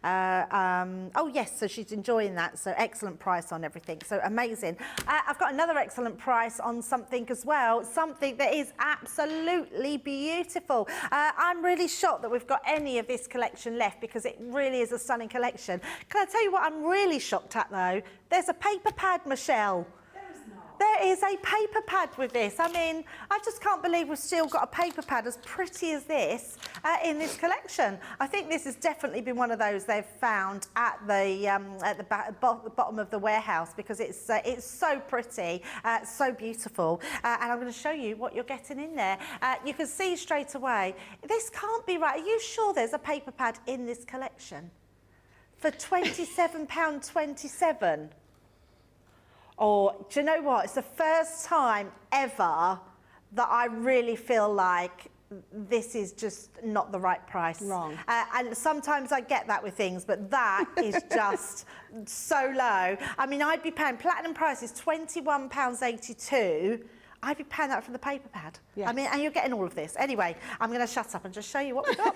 oh yes, so she's enjoying that, so excellent price on everything, so amazing. I've got another excellent price on something as well, something that is absolutely beautiful. I'm really shocked that we've got any of this collection left because it really is a stunning collection. Can I tell you what I'm really shocked at though? There's a paper pad, Michelle. There is a paper pad with this. I mean, I just can't believe we've still got a paper pad as pretty as this in this collection. I think this has definitely been one of those they've found at the bottom of the warehouse because it's so pretty, so beautiful. And I'm going to show you what you're getting in there. You can see straight away, this can't be right. Are you sure there's a paper pad in this collection? For £27.27. Or, do you know what? It's the first time ever that I really feel like this is just not the right price. Wrong. And sometimes I get that with things, but that is just so low. I mean, I'd be paying, platinum price is £21.82. I'd be paying that for the paper pad. Yes. I mean, and you're getting all of this. Anyway, I'm going to shut up and just show you what we've got.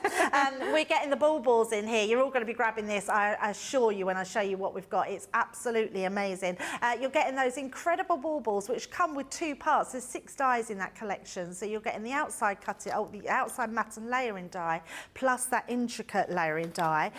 We're getting the balls in here. You're all going to be grabbing this, I assure you, when I show you what we've got. It's absolutely amazing. You're getting those incredible balls, which come with two parts. There's 6 dies in that collection. So you're getting the outside the outside matte and layering die, plus that intricate layering die.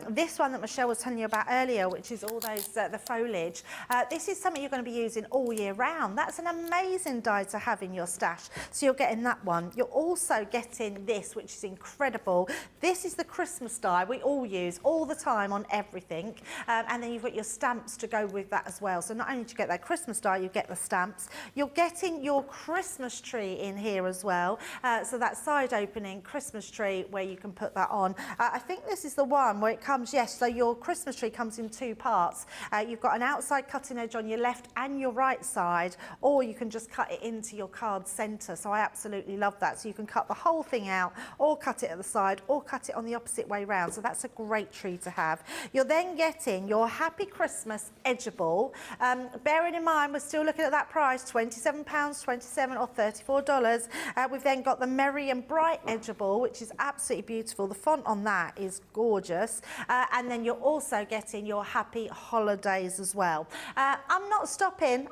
This one that Michelle was telling you about earlier, which is all those, the foliage. This is something you're going to be using all year round. That's an amazing die to have in your stash. So you're getting that one. You're also getting this, which is incredible. This is the Christmas die we all use all the time on everything. And then you've got your stamps to go with that as well. So not only do you get that Christmas die, you get the stamps. You're getting your Christmas tree in here as well. So that side opening Christmas tree where you can put that on. I think this is the one where it comes, yes, so your Christmas tree comes in two parts. You've got an outside cutting edge on your left and your right side, or you can just cut it into your card centre. So I absolutely love that. So you can cut the whole thing out, or cut it at the side, or cut it on the opposite way round. So that's a great tree to have. You're then getting your Happy Christmas edgeable. Bearing in mind, we're still looking at that price, £27, $27 or $34. We've then got the Merry and Bright edgeable, which is absolutely beautiful. The font on that is gorgeous. And then you're also getting your Happy Holidays as well. I'm not stopping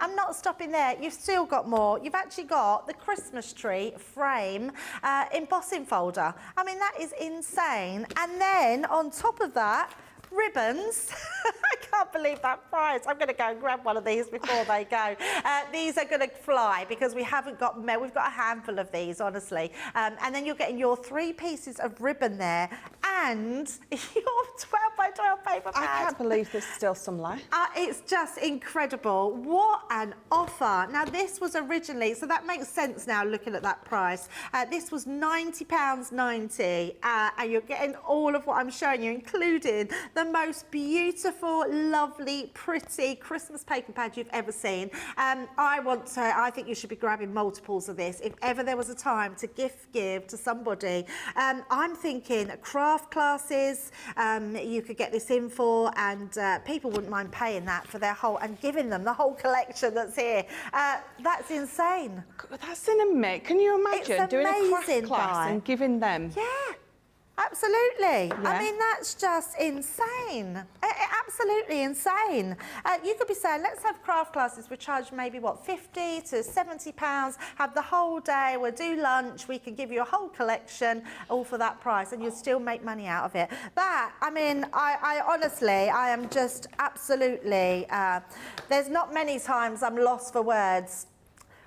there. You've still got more. You've actually got the Christmas tree frame embossing folder. I mean, that is insane. And then on top of that, ribbons. I can't believe that price. I'm going to go and grab one of these before they go. These are going to fly because we haven't got, we've got a handful of these, honestly. And then you're getting your 3 pieces of ribbon there and your 12 by 12 paper pad. I can't believe there's still some left. It's just incredible. What an offer. Now, this was originally, so that makes sense now looking at that price. This was £90.90, and you're getting all of what I'm showing you, including the most beautiful, lovely, pretty Christmas paper pad you've ever seen. I think you should be grabbing multiples of this. If ever there was a time to give to somebody, I'm thinking craft classes, you could get this in for, and people wouldn't mind paying that for their whole, and giving them the whole collection that's here. That's insane. That's an amazing. Can you imagine doing a craft class and giving them? Yeah. Absolutely. Yeah. I mean, that's just insane. Absolutely insane. You could be saying, let's have craft classes. We charge maybe, what, £50 to £70, have the whole day, we'll do lunch, we can give you a whole collection, all for that price, and you'll still make money out of it. That, I mean, I honestly, I am just absolutely, there's not many times I'm lost for words.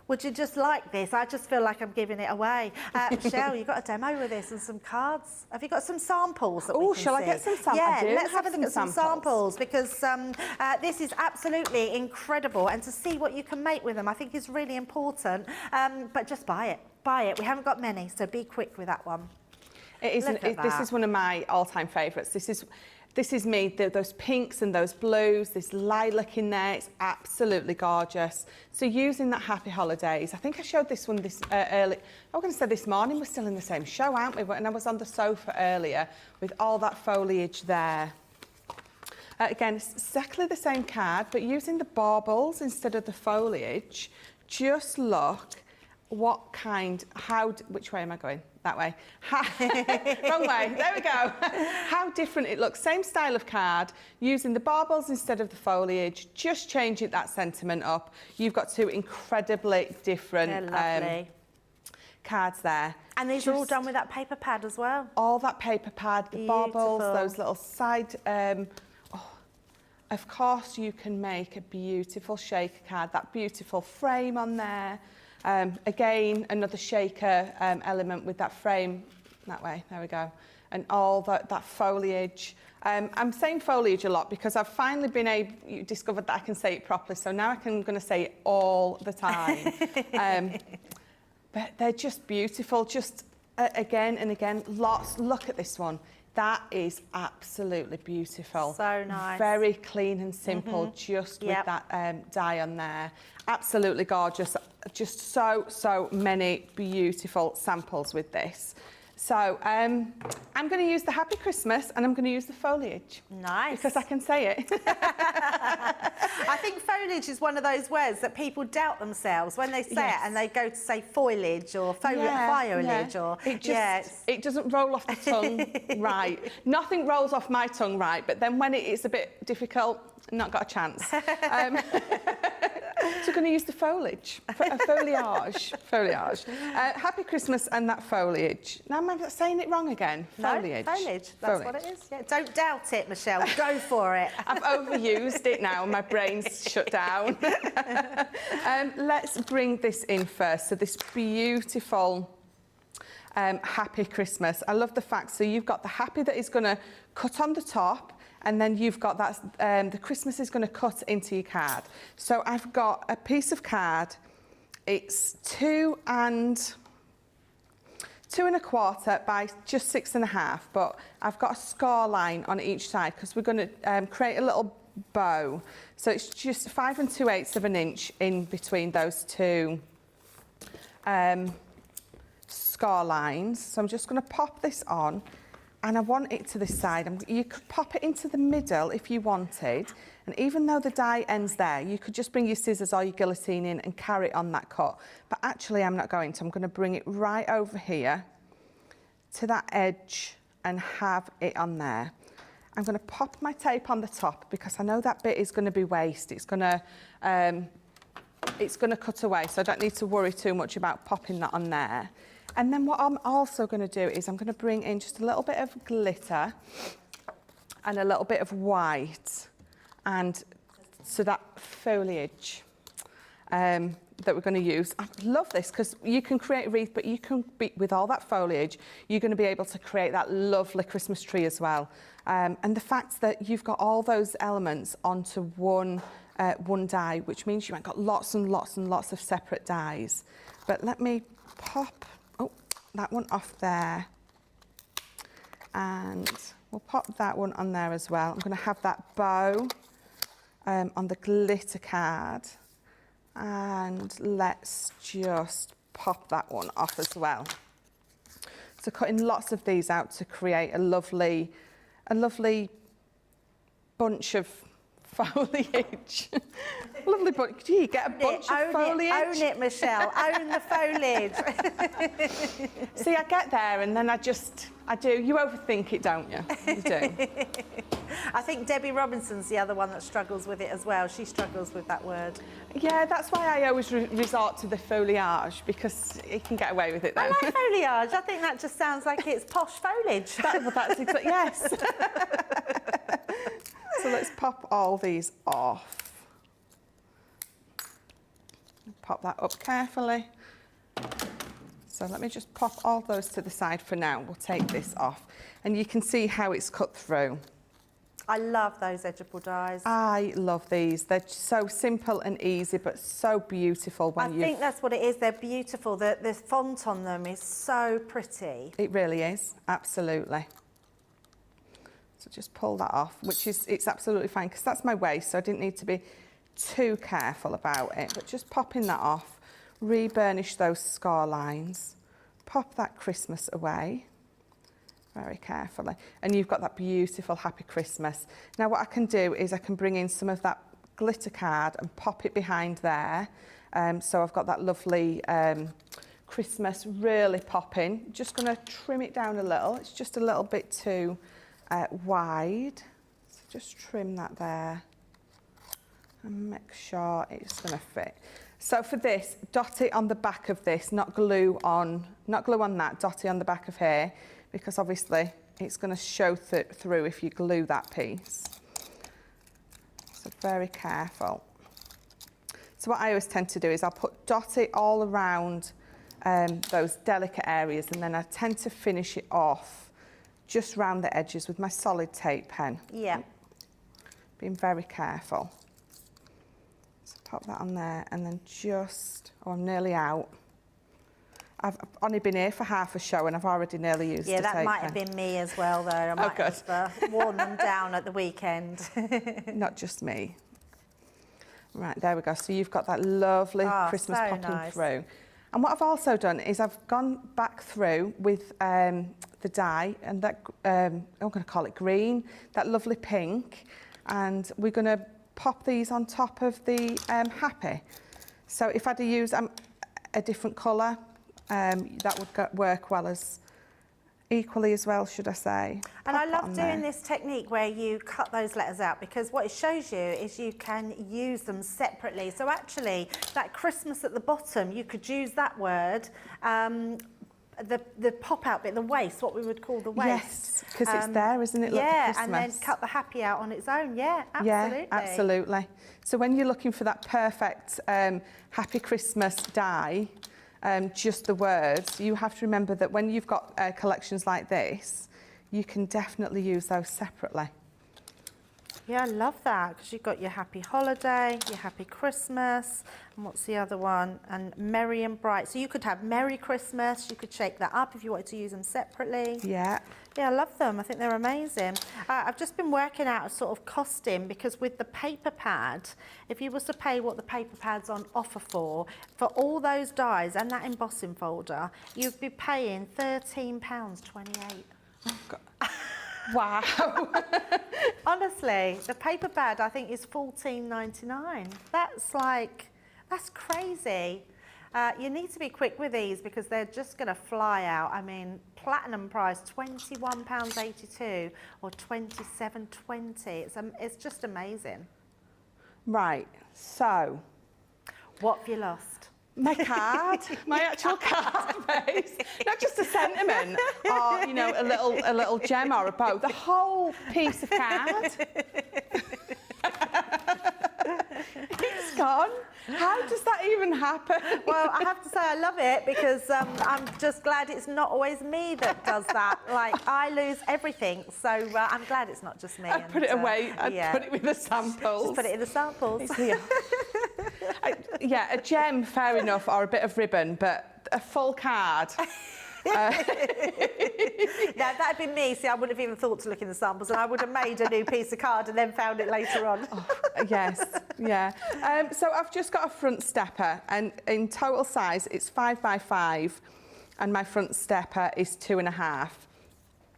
Would you just like this? I just feel like I'm giving it away. Michelle, you've got a demo with this and some cards. Have you got some samples that we can see? Shall I get some samples? Yeah, let's have a look at some samples because this is absolutely incredible, and to see what you can make with them I think is really important. But just buy it. Buy it. We haven't got many, so be quick with that one. This is one of my all-time favourites. This is me, those pinks and those blues, this lilac in there, it's absolutely gorgeous. So using that Happy Holidays, I think I showed this one early, I'm going to say this morning, we're still in the same show, aren't we? And I was on the sofa earlier with all that foliage there. Again, it's exactly the same card, but using the baubles instead of the foliage, just look which way am I going? That way. Wrong way, there we go. How different it looks. Same style of card, using the baubles instead of the foliage, just changing that sentiment up. You've got 2 incredibly different cards there. And these are all done with that paper pad as well? All that paper pad, the baubles, those little side... of course, you can make a beautiful shaker card, that beautiful frame on there. Again, another shaker element with that frame that way, there we go, and all that foliage. I'm saying foliage a lot because I've finally discovered that I can say it properly, so now I'm going to say it all the time. But they're just beautiful, just again and again, look at this one. That is absolutely beautiful. So nice. Very clean and simple, just with that die on there. Absolutely gorgeous. Just so many beautiful samples with this. So I'm going to use the Happy Christmas and I'm going to use the foliage. Nice. Because I can say it. I think foliage is one of those words that people doubt themselves when they say it and they go to say foliage or foliage or... It doesn't roll off the tongue right. Nothing rolls off my tongue right, but then when it's a bit difficult, not got a chance. So we're going to use the foliage, foliage. Happy Christmas and that foliage. Now, am I saying it wrong again? Foliage. No, foliage. That's what it is. Yeah. Don't doubt it, Michelle. Go for it. I've overused it now and my brain's shut down. Let's bring this in first. So this beautiful Happy Christmas. I love the fact, so you've got the happy that is going to cut on the top, and then you've got that, the Christmas is going to cut into your card. So I've got a piece of card. It's 2 1/4 by just 6.5, but I've got a score line on each side because we're going to create a little bow. So it's just 5 2/8 of an inch in between those two score lines. So I'm just going to pop this on, and I want it to this side. You could pop it into the middle if you wanted, and even though the die ends there, you could just bring your scissors or your guillotine in and carry on that cut. But actually I'm not going to. I'm going to bring it right over here to that edge and have it on there. I'm going to pop my tape on the top because I know that bit is going to be waste. It's going to cut away, so I don't need to worry too much about popping that on there. And then what I'm also going to do is I'm going to bring in just a little bit of glitter and a little bit of white, and so that foliage that we're going to use. I love this because you can create a wreath, but you can be, with all that foliage, you're going to be able to create that lovely Christmas tree as well. And the fact that you've got all those elements onto one die, which means you ain't got lots and lots and lots of separate dies. But let me pop that one off there, and we'll pop that one on there as well. I'm going to have that bow on the glitter card, and let's just pop that one off as well. So cutting lots of these out to create a lovely bunch of foliage. Lovely bunch. Gee, you get a bunch of foliage. Own it, Michelle. Own the foliage. See, I get there and then I do. You overthink it, don't you? You do. I think Debbie Robinson's the other one that struggles with it as well. She struggles with that word. Yeah, that's why I always resort to the foliage, because you can get away with it then. I like foliage. I think that just sounds like it's posh foliage. That's exactly, yes. So let's pop all these off. Pop that up carefully. So let me just pop all those to the side for now. We'll take this off. And you can see how it's cut through. I love those edgeable dies. I love these. They're so simple and easy, but so beautiful when you... I think that's what it is. They're beautiful. The font on them is so pretty. It really is, absolutely. So just pull that off, which is, it's absolutely fine, because that's my waist, so I didn't need to be too careful about it. But just popping that off, re-burnish those score lines, pop that Christmas away very carefully, and you've got that beautiful Happy Christmas. Now what I can do is I can bring in some of that glitter card and pop it behind there. So I've got that lovely Christmas really popping. Just going to trim it down a little. It's just a little bit too wide. So just trim that there and make sure it's going to fit. So for this, dot it on the back of this, not glue on that, dot it on the back of here, because obviously it's going to show through if you glue that piece. So very careful. So what I always tend to do is I'll dot it all around those delicate areas, and then I tend to finish it off just round the edges with my solid tape pen. Yeah. Being very careful. So pop that on there, and then just, oh, I'm nearly out. I've only been here for half a show and I've already nearly used the tape pen. Yeah, that might have been me as well, though. I might have worn them down at the weekend. Not just me. Right, there we go. So you've got that lovely Christmas so popping nice. through. And what I've also done is I've gone back through with the dye, and that, I'm going to call it green, that lovely pink, and we're going to pop these on top of the Happy. So if I'd used a different colour, that would work well as equally as well, should I say. And I Pop it love on doing there. this technique where you cut those letters out, because what it shows you is you can use them separately. So actually, that Christmas at the bottom, you could use that word, the pop-out bit, the waste, what we would call the waste. Yes, because it's there, isn't it? Look, Yeah, for and then Christmas. cut the happy out on its own. Yeah, absolutely. Yeah, absolutely. So when you're looking for that perfect Happy Christmas die, just the words, you have to remember that when you've got collections like this, you can definitely use those separately. Yeah, I love that, because you've got your Happy Holiday, your Happy Christmas, and what's the other one? And Merry and Bright. So you could have Merry Christmas, you could shake that up if you wanted to use them separately. Yeah. Yeah, I love them. I think they're amazing. I've just been working out a sort of costing, because with the paper pad, if you was to pay what the paper pad's on offer for all those dies and that embossing folder, you'd be paying £13.28. Oh, God. Wow. Honestly, the paper pad I think is £14.99. That's crazy. You need to be quick with these, because they're just going to fly out. I mean, platinum price £21.82 or £27.20. It's just amazing. Right, so. What have you lost? My card, my actual card base, not just a sentiment or, you know, a little gem or a bow, the whole piece of card. It's gone. How does that even happen? Well, I have to say I love it, because I'm just glad it's not always me that does that. Like, I lose everything, so I'm glad it's not just me. I'd put it away. I'd yeah. put it with the samples. Just put it in the samples. It's here. Yeah, a gem, fair enough, or a bit of ribbon, but a full card. No, that'd be me. See, I wouldn't have even thought to look in the samples, and I would have made a new piece of card and then found it later on. Oh, yes, yeah. So I've just got a front stepper, and in total size, it's 5 by 5, and my front stepper is 2.5.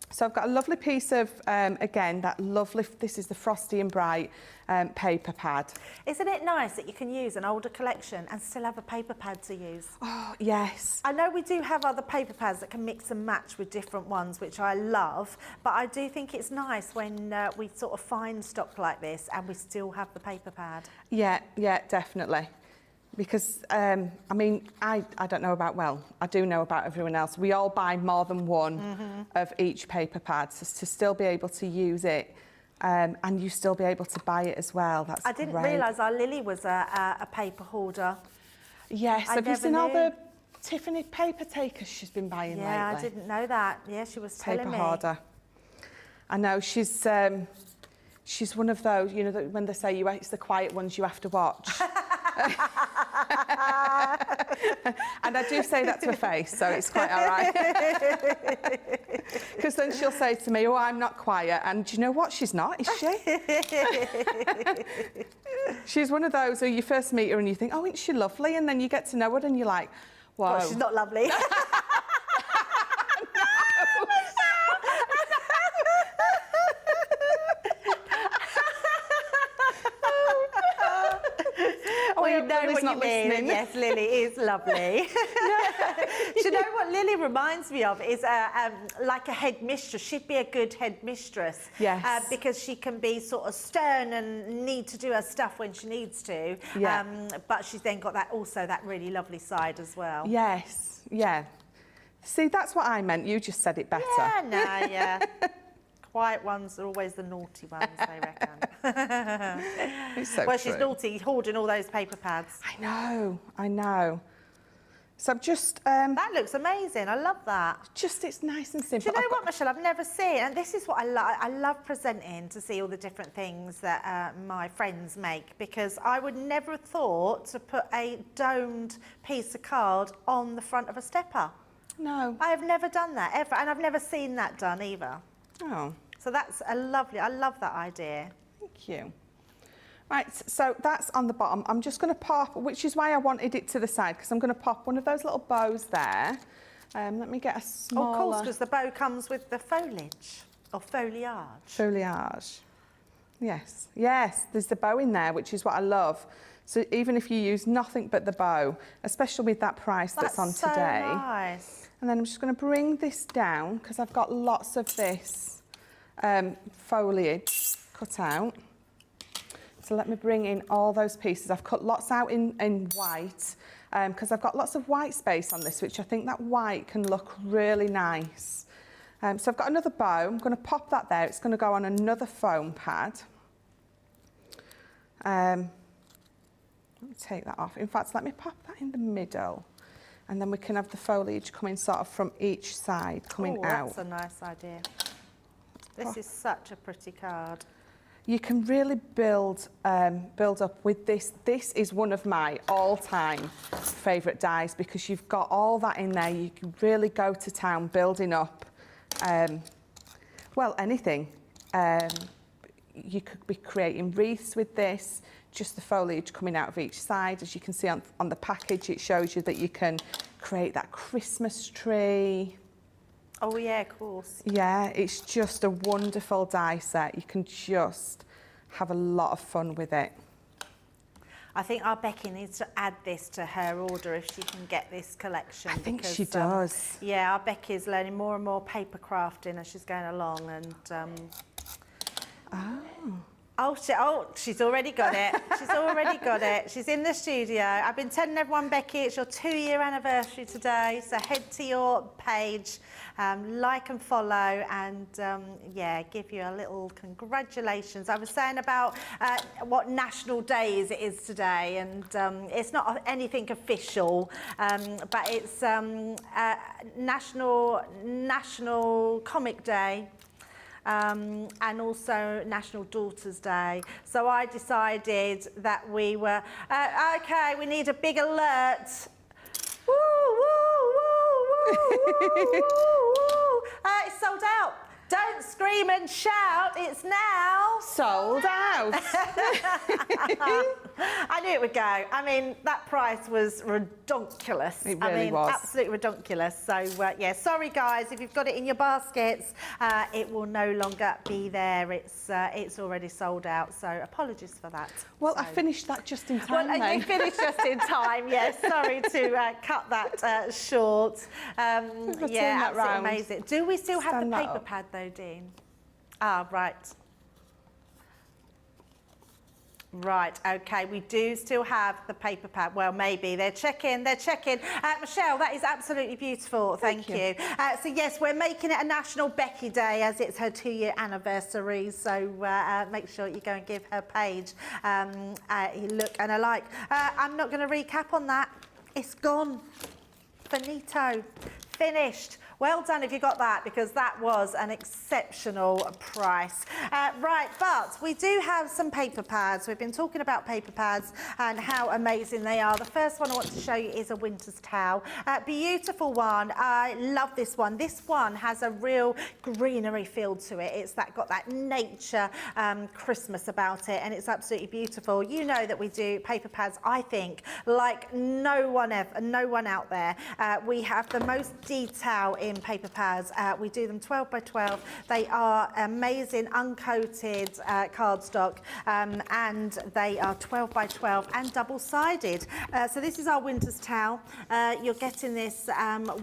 So I've got a lovely piece of, again, that lovely, this is the Frosty and Bright paper pad. Isn't it nice that you can use an older collection and still have a paper pad to use? Oh, yes. I know we do have other paper pads that can mix and match with different ones, which I love, but I do think it's nice when we sort of find stock like this and we still have the paper pad. Yeah, yeah, definitely. Because, I mean, I don't know about, well, I do know about everyone else. We all buy more than one of each paper pad, so to still be able to use it, and you still be able to buy it as well. That's I didn't great. realise our Lily was a paper hoarder. Yes, have you seen knew. all the Tiffany paper takers she's been buying lately? Yeah, I didn't know that. Yeah, she was telling Paper me. hoarder. I know, she's one of those, you know, that when they say it's the quiet ones you have to watch. And I do say that to her face, so it's quite all right. Because then she'll say to me, oh, I'm not quiet. And do you know what? She's not, is she? She's one of those who you first meet her and you think, oh, isn't she lovely? And then you get to know her and you're like, whoa. Well, she's not lovely. We know what you mean. Yes, Lily is lovely. Do you know what Lily reminds me of is like a headmistress. She'd be a good headmistress. Yes. Because she can be sort of stern and need to do her stuff when she needs to. Yeah. But she's then got that really lovely side as well. Yes, yeah. See, that's what I meant. You just said it better. Yeah, no, yeah. Quiet ones are always the naughty ones, they reckon. It's so well, true. she's naughty, hoarding all those paper pads. I know. So I'm just... that looks amazing. I love that. Just, it's nice and Do simple. you know what, Michelle? I've never seen, and this is what I love. I love presenting to see all the different things that my friends make, because I would never have thought to put a domed piece of card on the front of a stepper. No. I have never done that, ever, and I've never seen that done either. Oh. So that's a lovely, I love that idea. Thank you. Right, so that's on the bottom. I'm just going to pop, which is why I wanted it to the side, because I'm going to pop one of those little bows there. Let me get a smaller... Of course, because the bow comes with the foliage, or foliage. Foliage. Yes, yes, there's the bow in there, which is what I love. So even if you use nothing but the bow, especially with that price that's on so today, nice. And then I'm just going to bring this down because I've got lots of this foliage cut out. So let me bring in all those pieces. I've cut lots out in white because I've got lots of white space on this, which I think that white can look really nice. So I've got another bow. I'm going to pop that there. It's going to go on another foam pad. Let me take that off. In fact, let me pop that in the middle. And then we can have the foliage coming sort of from each side, coming out. That's a nice idea. This is such a pretty card. You can really build up with this. This is one of my all-time favourite dies because you've got all that in there. You can really go to town building up, well, anything. You could be creating wreaths with this, just the foliage coming out of each side. As you can see on the package, it shows you that you can create that Christmas tree. Oh yeah, of course. Yeah, it's just a wonderful die set. You can just have a lot of fun with it. I think our Becky needs to add this to her order if she can get this collection. I think she does. Yeah, our Becky's learning more and more paper crafting as she's going along, and she's already got it. She's already got it. She's in the studio. I've been telling everyone, Becky, it's your 2-year anniversary today. So head to your page, like and follow, and yeah, give you a little congratulations. I was saying about what national days it is today, and it's not anything official, but it's National Comic Day. And also National Daughters Day. So I decided that we were, okay, we need a big alert. Woo, woo, woo, woo, woo, woo, woo. It's sold out. Don't scream and shout, it's now sold out. I knew it would go. I mean, that price was redonkulous. It really was. Absolutely redonkulous. So, yeah, sorry, guys, if you've got it in your baskets, it will no longer be there. It's already sold out, so apologies for that. Well, I finished that just in time, Well, you finished just in time, yes. Sorry to cut that short. Yeah, absolutely amazing. Do we still have the paper pad, though, Dean? Ah, right. Right, okay, we do still have the paper pad. Well, maybe. They're checking. Michelle, that is absolutely beautiful. Thank you. So, yes, we're making it a National Becky Day as it's her 2-year anniversary. So, make sure you go and give her page a look and a like. I'm not going to recap on that. It's gone. Finito. Finished. Well done if you got that, because that was an exceptional price. Right, but we do have some paper pads. We've been talking about paper pads and how amazing they are. The first one I want to show you is a winter's towel. Beautiful one. I love this one. This one has a real greenery feel to it. It's got that nature Christmas about it, and it's absolutely beautiful. You know that we do paper pads, I think, like no one out there. We have the most detail in paper pads. We do them 12 by 12. They are amazing uncoated cardstock, and they are 12 by 12 and double-sided. So this is our winter's towel. You're getting this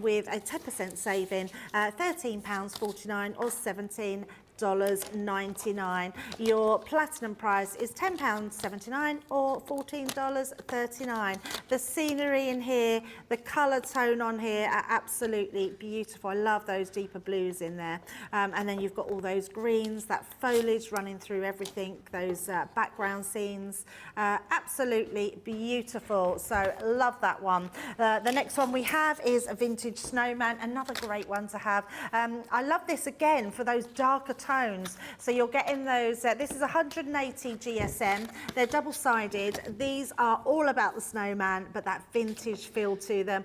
with a 10% saving, £13.49 or $17.99. Your platinum price is £10.79 or $14.39. The scenery in here, the colour tone on here are absolutely beautiful. I love those deeper blues in there. And then you've got all those greens, that foliage running through everything, those background scenes. Absolutely beautiful. So love that one. The next one we have is a vintage snowman, another great one to have. I love this again for those darker tones. So you're getting those, this is 180 GSM. They're double-sided. These are all about the snowman, but that vintage feel to them.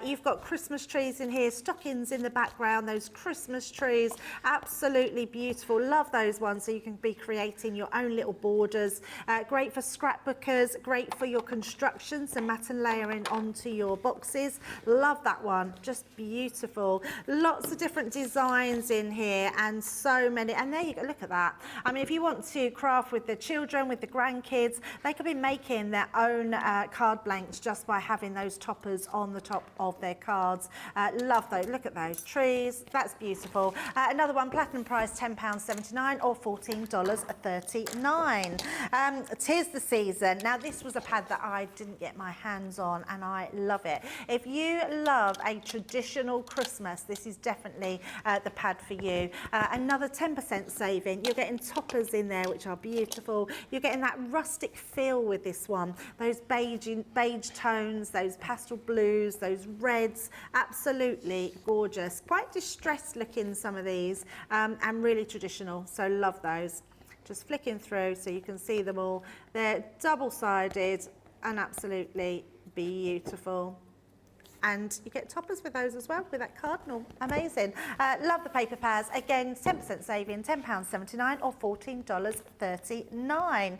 You've got Christmas trees in here, stockings in the background, those Christmas trees, absolutely beautiful. Love those ones, so you can be creating your own little borders. Great for scrapbookers, great for your construction, so mat and layering onto your boxes. Love that one, just beautiful. Lots of different designs in here, and so many many, and there you go, look at that. I mean, if you want to craft with the children, with the grandkids, they could be making their own card blanks just by having those toppers on the top of their cards. Love those, look at those trees, that's beautiful. Another one, platinum price £10.79 or $14.39. 'Tis the season. Now this was a pad that I didn't get my hands on and I love it. If you love a traditional Christmas, this is definitely the pad for you. Another 10% saving. You're getting toppers in there which are beautiful. You're getting that rustic feel with this one. Those beige tones, those pastel blues, those reds, absolutely gorgeous. Quite distressed looking, some of these, and really traditional, so love those. Just flicking through so you can see them all. They're double-sided and absolutely beautiful. And you get toppers with those as well, with that cardinal. Amazing. Love the paper pads. Again, 10% saving, £10.79 or $14.39.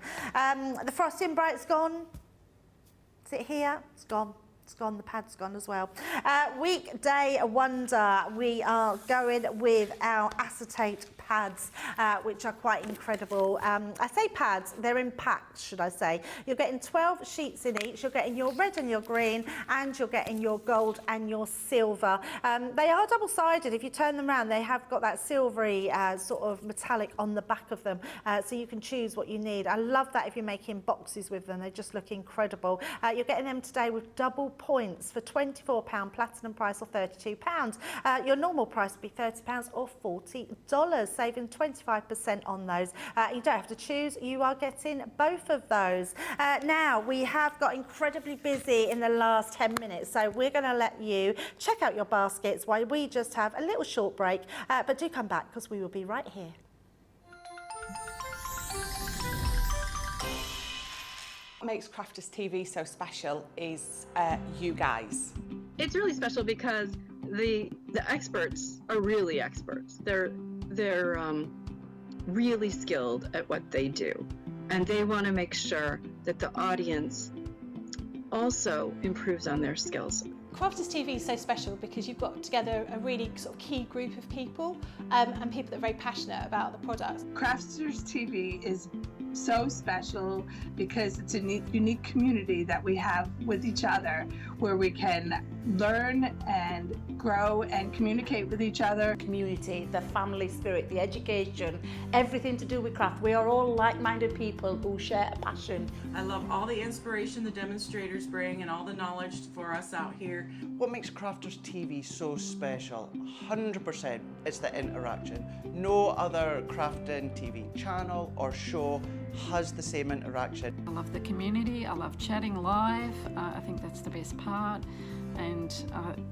The Frosting Bright's gone. Is it here? It's gone. It's gone, the pad's gone as well. Weekday wonder, we are going with our acetate pads, which are quite incredible. I say pads, they're in packs, should I say. You're getting 12 sheets in each. You're getting your red and your green, and you're getting your gold and your silver. They are double-sided. If you turn them around, they have got that silvery sort of metallic on the back of them, so you can choose what you need. I love that if you're making boxes with them. They just look incredible. You're getting them today with double points for £24 platinum price or £32. Your normal price would be £30 or $40, saving 25% on those. You don't have to choose, you are getting both of those. Now, we have got incredibly busy in the last 10 minutes, so we're going to let you check out your baskets while we just have a little short break, but do come back because we will be right here. What makes Crafters TV so special is you guys. It's really special because the experts are really experts. They're really skilled at what they do, and they want to make sure that the audience also improves on their skills. Crafters TV is so special because you've got together a really sort of key group of people and people that are very passionate about the products. Crafters TV is so special because it's a unique community that we have with each other, where we can learn and grow and communicate with each other. Community, the family spirit, the education, everything to do with craft. We are all like-minded people who share a passion. I love all the inspiration the demonstrators bring and all the knowledge for us out here. What makes Crafters TV so special? 100% it's the interaction. No other crafting TV channel or show has the same interaction. I love the community, I love chatting live, I think that's the best part. And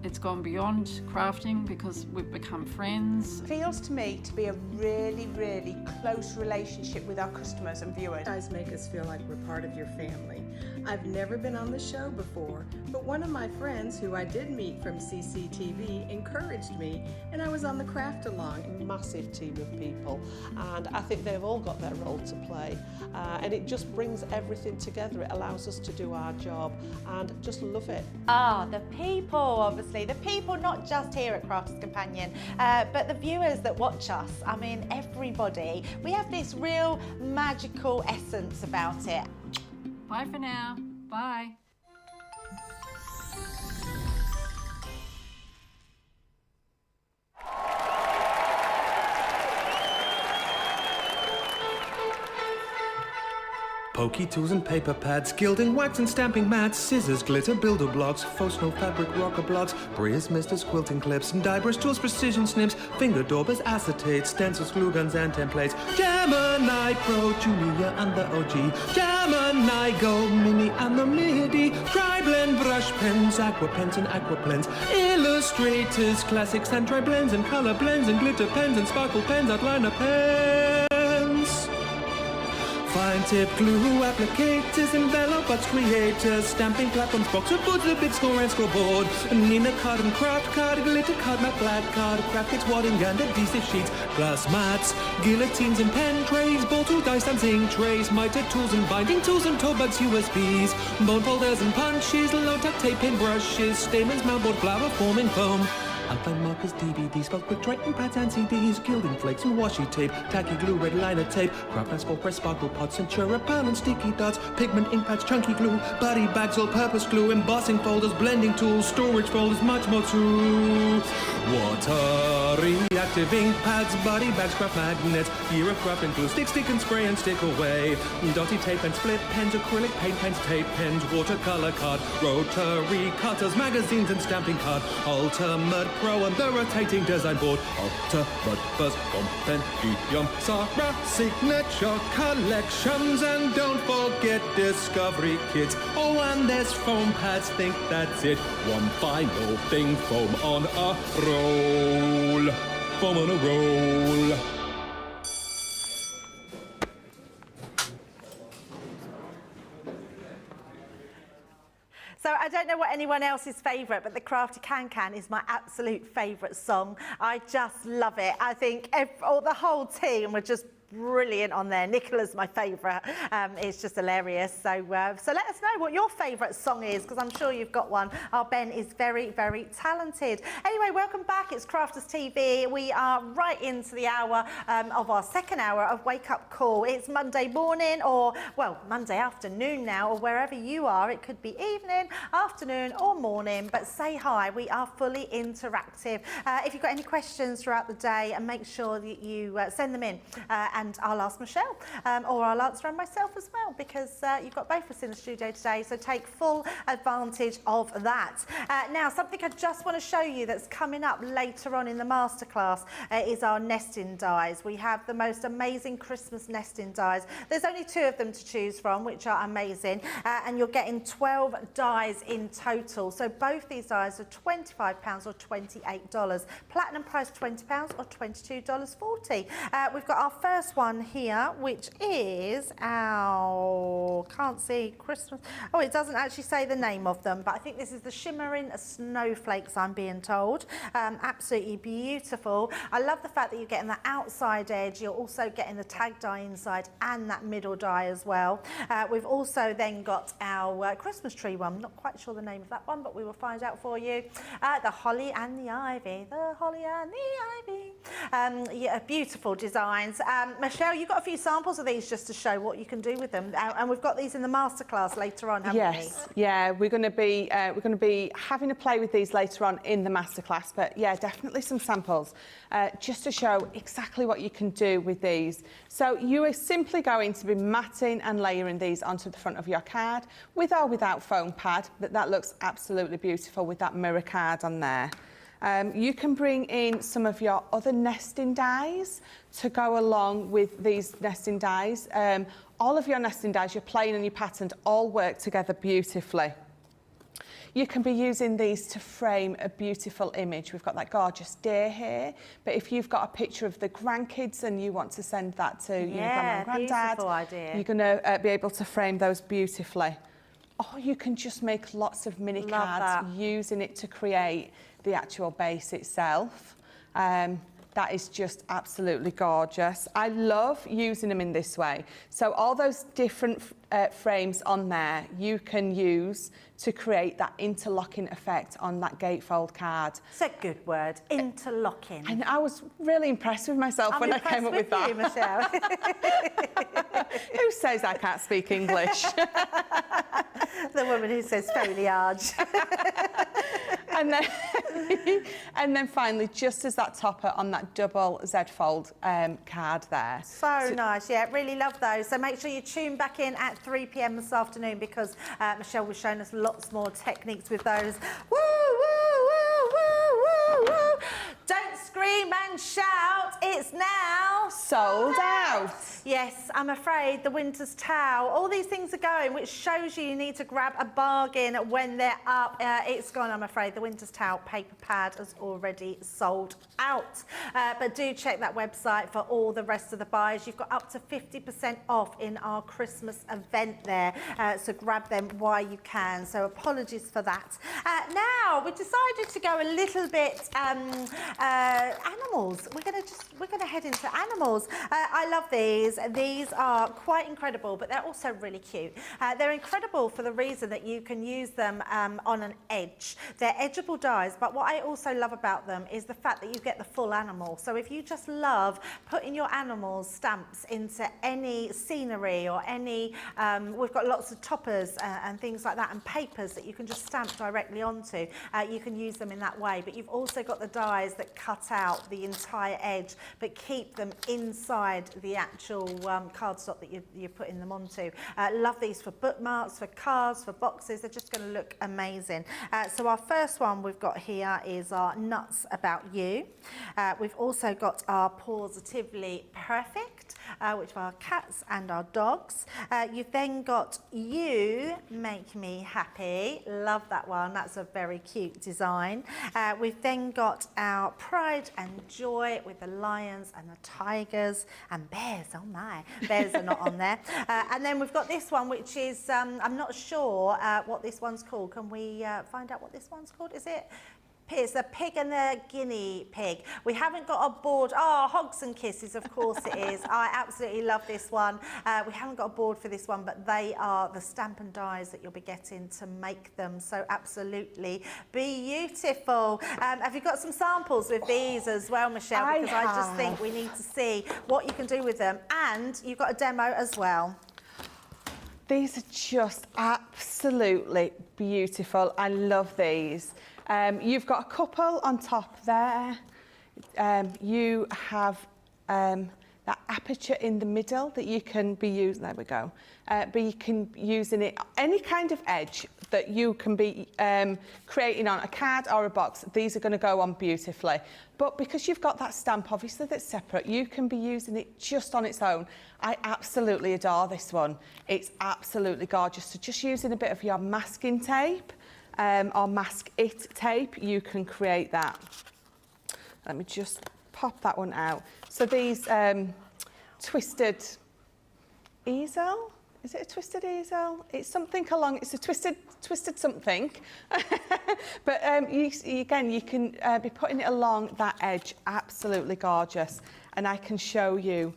it's gone beyond crafting because we've become friends. It feels to me to be a really, really close relationship with our customers and viewers. You guys make us feel like we're part of your family. I've never been on the show before, but one of my friends who I did meet from CCTV encouraged me, and I was on the craft along. A massive team of people, and I think they've all got their role to play, and it just brings everything together. It allows us to do our job and just love it. The people, obviously, the people not just here at Crafters Companion, but the viewers that watch us. I mean, everybody. We have this real magical essence about it. Bye for now. Bye. Pokey tools and paper pads, gilding, wax and stamping mats, scissors, glitter, builder blocks, faux snow fabric rocker blocks, Bria's misters, quilting clips, and die brush tools, precision snips, finger daubers, acetate, stencils, glue guns and templates, Gemini Pro, Julia and the OG, Gemini Go, Mini and the MIDI, dry blend, brush pens, aqua pens and aqua blends, illustrators, classics and dry blends and color blends and glitter pens and sparkle pens, outliner pens. Fine tip glue applicators, envelopers, creators, stamping platforms, boxer boards, a big score and scoreboard, Nina card and craft card, glitter card, matte black card, graphics, wadding and adhesive sheets, glass mats, guillotines and pen trays, ball tool, dice and zinc trays, miter tools and binding tools and toe bags, USBs, bone folders and punches, low tuck tape, paint brushes, stamens, moundboard, flower forming foam, outline markers, DVDs, spelled quick writing pads and CDs, gilding flakes and washi tape, tacky glue, red liner tape, craft pastel, press sparkle pots, Centura, pen and sticky dots, pigment, ink pads, chunky glue, body bags, all-purpose glue, embossing folders, blending tools, storage folders, much more too. Water reactive ink pads, body bags, craft magnets, year of craft and glue, stick and spray and stick away, dotty tape and split pens, acrylic paint pens, tape pens, watercolor card, rotary cutters, magazines and stamping card, Ultimate Pro and the rotating design board, Ultimate First Compendium, Sarah Signature Collections, and don't forget Discovery Kits. Oh, and there's foam pads, think that's it. One final thing, foam on a roll. Foam on a roll. So I don't know what anyone else's favourite, but the Crafty Can is my absolute favourite song. I just love it. I think the whole team were just brilliant on there. Nicola's my favourite. It's just hilarious. So let us know what your favourite song is, because I'm sure you've got one. Our Ben is very, very talented. Anyway, welcome back. It's Crafters TV. We are right into the hour of our second hour of Wake Up Call. It's Monday morning, or, well, Monday afternoon now, or wherever you are. It could be evening, afternoon, or morning, but say hi. We are fully interactive. If you've got any questions throughout the day, and make sure that you send them in. And I'll ask Michelle, or I'll answer them myself as well, because you've got both of us in the studio today, so take full advantage of that. Now, something I just want to show you that's coming up later on in the masterclass is our nesting dies. We have the most amazing Christmas nesting dies. There's only 2 of them to choose from, which are amazing, and you're getting 12 dies in total. So both these dies are £25 or $28. Platinum price £20 or $22.40. We've got our first one here, which is our, can't see, Christmas. Oh, it doesn't actually say the name of them, but I think this is the Shimmering Snowflakes, I'm being told. Absolutely beautiful. I love the fact that you're getting the outside edge. You're also getting the tag die inside and that middle die as well. We've also then got our Christmas tree one. Not quite sure the name of that one, but we will find out for you. The Holly and the Ivy. The Holly and the Ivy. Yeah, beautiful designs. Michelle, you've got a few samples of these just to show what you can do with them, and we've got these in the masterclass later on, haven't we? Yes, yeah, we're going to be having a play with these later on in the masterclass. But yeah, definitely some samples just to show exactly what you can do with these. So you are simply going to be matting and layering these onto the front of your card, with or without foam pad. But that looks absolutely beautiful with that mirror card on there. You can bring in some of your other nesting dies to go along with these nesting dies. All of your nesting dies, your plain and your patterned, all work together beautifully. You can be using these to frame a beautiful image. We've got that gorgeous deer here, but if you've got a picture of the grandkids and you want to send that to your grandma and granddad, idea. You're going to be able to frame those beautifully. Or you can just make lots of mini cards using it to create the actual base itself. That is just absolutely gorgeous. I love using them in this way. So all those different frames on there you can use to create that interlocking effect on that gatefold card. It's a good word, interlocking. And I was really impressed with myself when I came up with that. You, Michelle. Who says I can't speak English? The woman who says foliage. And then finally, just as that topper on that double Z fold card there. So nice, yeah, really love those. So make sure you tune back in at 3 p.m. this afternoon, because Michelle was showing us lots more techniques with those. Woo, woo, woo, woo, woo, woo. Don't scream and shout, it's now sold out. Yes, I'm afraid the winter's towel, all these things are going, which shows you need to grab a bargain when they're up. It's gone, I'm afraid. The winter's towel paper pad has already sold out. But do check that website for all the rest of the buys. You've got up to 50% off in our Christmas event there, so grab them while you can. So apologies for that. Now we decided to go a little bit animals. We're going to head into animals. course. I love these. These are quite incredible, but they're also really cute. They're incredible for the reason that you can use them on an edge. They're edgeable dies, but what I also love about them is the fact that you get the full animal. So if you just love putting your animals' stamps into any scenery or any, we've got lots of toppers and things like that, and papers that you can just stamp directly onto. You can use them in that way, but you've also got the dies that cut out the entire edge, but keep them inside the actual cardstock that you're putting them onto. Love these for bookmarks, for cards, for boxes. They're just going to look amazing. So our first one we've got here is our Nuts About You. We've also got our Positively Perfect, which are our cats and our dogs. You've then got You Make Me Happy. Love that one. That's a very cute design. We've then got our Pride and Joy with the lions and the tigers and bears. Oh my, bears are not on there. And then we've got this one, which is, I'm not sure what this one's called. Can we find out what this one's called? Is it? It's the pig and the guinea pig. We haven't got a board. Oh, Hogs and Kisses, of course it is. I absolutely love this one. We haven't got a board for this one, but they are the stamp and dies that you'll be getting to make them. So absolutely beautiful. Have you got some samples with these as well, Michelle? Because I just think we need to see what you can do with them. And you've got a demo as well. These are just absolutely beautiful. I love these. You've got a couple on top there. You have that aperture in the middle that you can be using. There we go. But you can use in it any kind of edge that you can be creating on a card or a box. These are going to go on beautifully. But because you've got that stamp, obviously, that's separate, you can be using it just on its own. I absolutely adore this one. It's absolutely gorgeous. So just using a bit of your masking tape, or Mask It tape, you can create that. Let me just pop that one out. So these twisted easel, is it a twisted easel? It's something along, it's a twisted something. But again, you can be putting it along that edge, absolutely gorgeous. And I can show you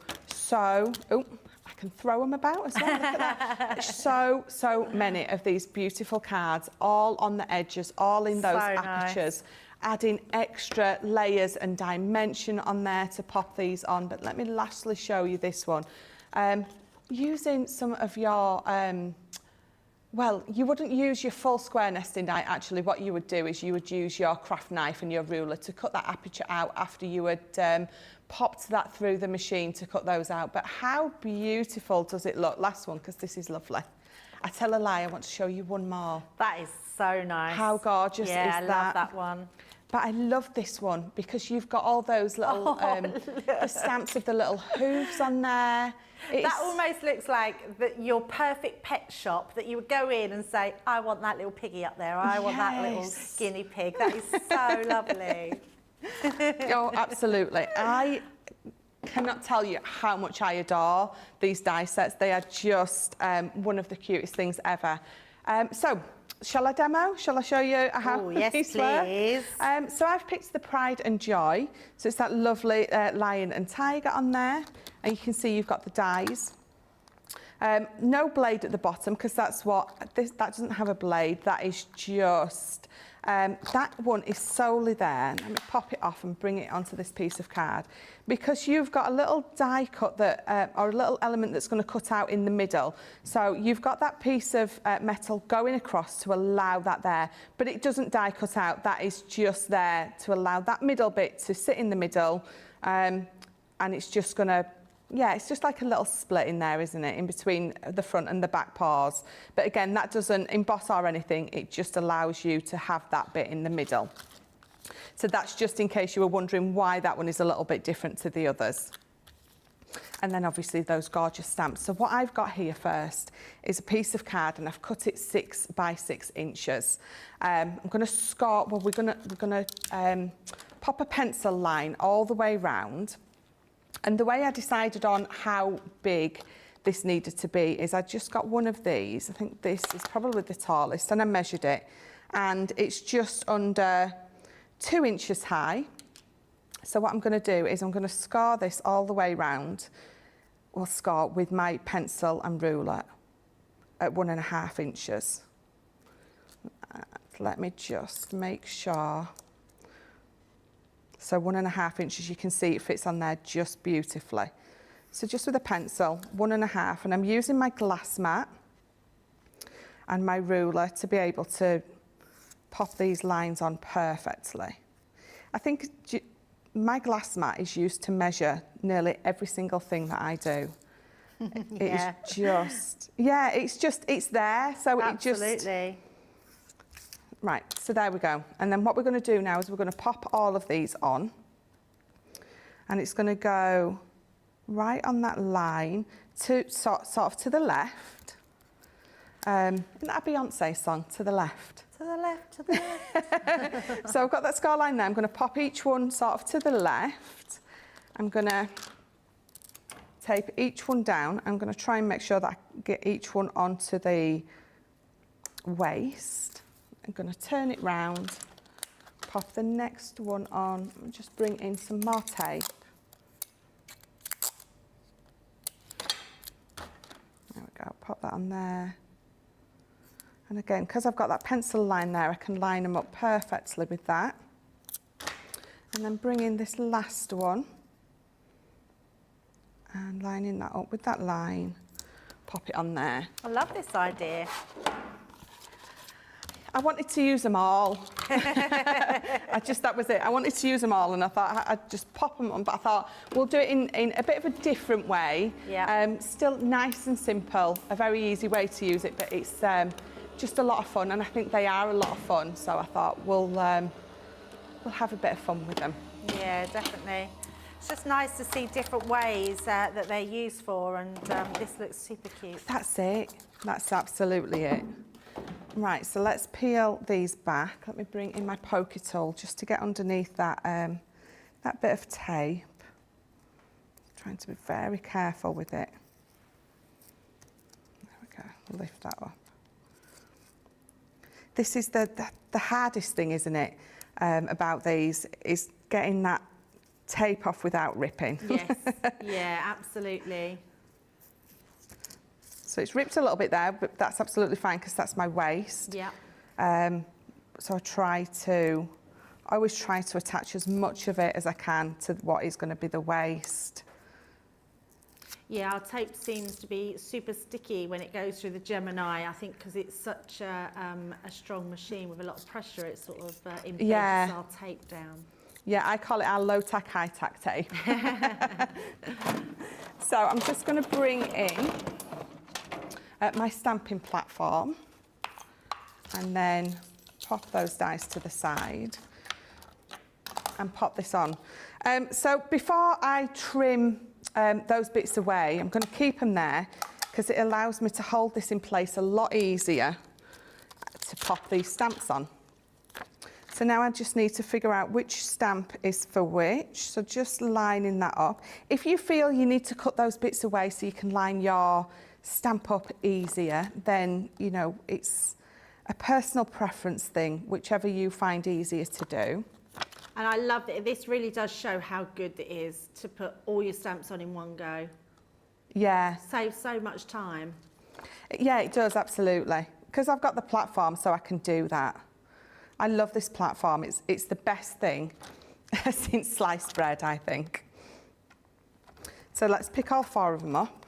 I can throw them about as well. Look at that. So many of these beautiful cards, all on the edges, all in those apertures, adding extra layers and dimension on there to pop these on. But let me lastly show you this one. Using some of your, well, you wouldn't use your full square nesting die. Actually, what you would do is you would use your craft knife and your ruler to cut that aperture out after you had popped that through the machine to cut those out. But how beautiful does it look? Last one, because this is lovely. I tell a lie, I want to show you one more. That is so nice. How gorgeous is that? Yeah, I love that one. But I love this one because you've got all those little the stamps of the little hooves on there. That almost looks like your perfect pet shop that you would go in and say, I want that little piggy up there, or I want that little guinea pig. That is so lovely. Oh, absolutely. I cannot tell you how much I adore these die sets. They are just one of the cutest things ever. So, shall I demo? Shall I show you how these work? So I've picked the Pride and Joy. So it's that lovely lion and tiger on there. And you can see you've got the dies. No blade at the bottom, because that's what, that doesn't have a blade. That is just, that one is solely there. Let me pop it off and bring it onto this piece of card. Because you've got a little die cut that, or a little element that's going to cut out in the middle. So you've got that piece of metal going across to allow that there. But it doesn't die cut out. That is just there to allow that middle bit to sit in the middle. And it's just going to, yeah, it's just like a little split in there, isn't it, in between the front and the back paws. But again, that doesn't emboss or anything. It just allows you to have that bit in the middle. So that's just in case you were wondering why that one is a little bit different to the others. And then obviously those gorgeous stamps. So what I've got here first is a piece of card, and I've cut it 6 by 6 inches. I'm going to score, well, we're going to pop a pencil line all the way round. And the way I decided on how big this needed to be is I just got one of these. I think this is probably the tallest, and I measured it. And it's just under 2 inches high. So what I'm going to do is I'm going to scar this all the way round. Well, scar with my pencil and ruler at 1.5 inches. Let me just make sure. So 1.5 inches, you can see it fits on there just beautifully. So just with a pencil, 1.5, and I'm using my glass mat and my ruler to be able to pop these lines on perfectly. I think my glass mat is used to measure nearly every single thing that I do. Yeah. It is just, yeah, it's there. So Absolutely. Right, so there we go. And then what we're going to do now is we're going to pop all of these on. And it's going to go right on that line, to sort of to the left. Isn't that a Beyonce song, To the Left? To the left, to the left. So I've got that scar line there. I'm going to pop each one sort of to the left. I'm going to tape each one down. I'm going to try and make sure that I get each one onto the waist. I'm going to turn it round, pop the next one on, and just bring in some more tape. There we go, pop that on there. And again, because I've got that pencil line there, I can line them up perfectly with that. And then bring in this last one and lining that up with that line, pop it on there. I love this idea. I wanted to use them all. That was it. I wanted to use them all, and I thought I'd just pop them on, but I thought we'll do it in a bit of a different way. Yeah. Still nice and simple, a very easy way to use it, but it's just a lot of fun, and I think they are a lot of fun, so I thought we'll have a bit of fun with them. Yeah, definitely. It's just nice to see different ways that they're used for, and this looks super cute. That's it. That's absolutely it. Right, so let's peel these back. Let me bring in my pokey tool just to get underneath that, that bit of tape. Trying to be very careful with it. There we go, lift that up. This is the hardest thing, isn't it, about these, is getting that tape off without ripping. Yes, yeah, absolutely. So it's ripped a little bit there, but that's absolutely fine because that's my waist. Yeah. So I always try to attach as much of it as I can to what is going to be the waist. Yeah, our tape seems to be super sticky when it goes through the Gemini, I think because it's such a strong machine with a lot of pressure, it sort of embeds our tape down. Yeah, I call it our low-tack, high-tack tape. So I'm just going to bring in my stamping platform and then pop those dies to the side and pop this on. So before I trim those bits away, I'm going to keep them there because it allows me to hold this in place a lot easier to pop these stamps on. So now I just need to figure out which stamp is for which. So just lining that up. If you feel you need to cut those bits away so you can line your stamp up easier, then, you know, it's a personal preference thing, whichever you find easier to do. And I love that this really does show how good it is to put all your stamps on in one go. Yeah. Saves so much time. Yeah, it does, absolutely. Because I've got the platform, so I can do that. I love this platform. It's the best thing since sliced bread, I think. So let's pick all 4 of them up.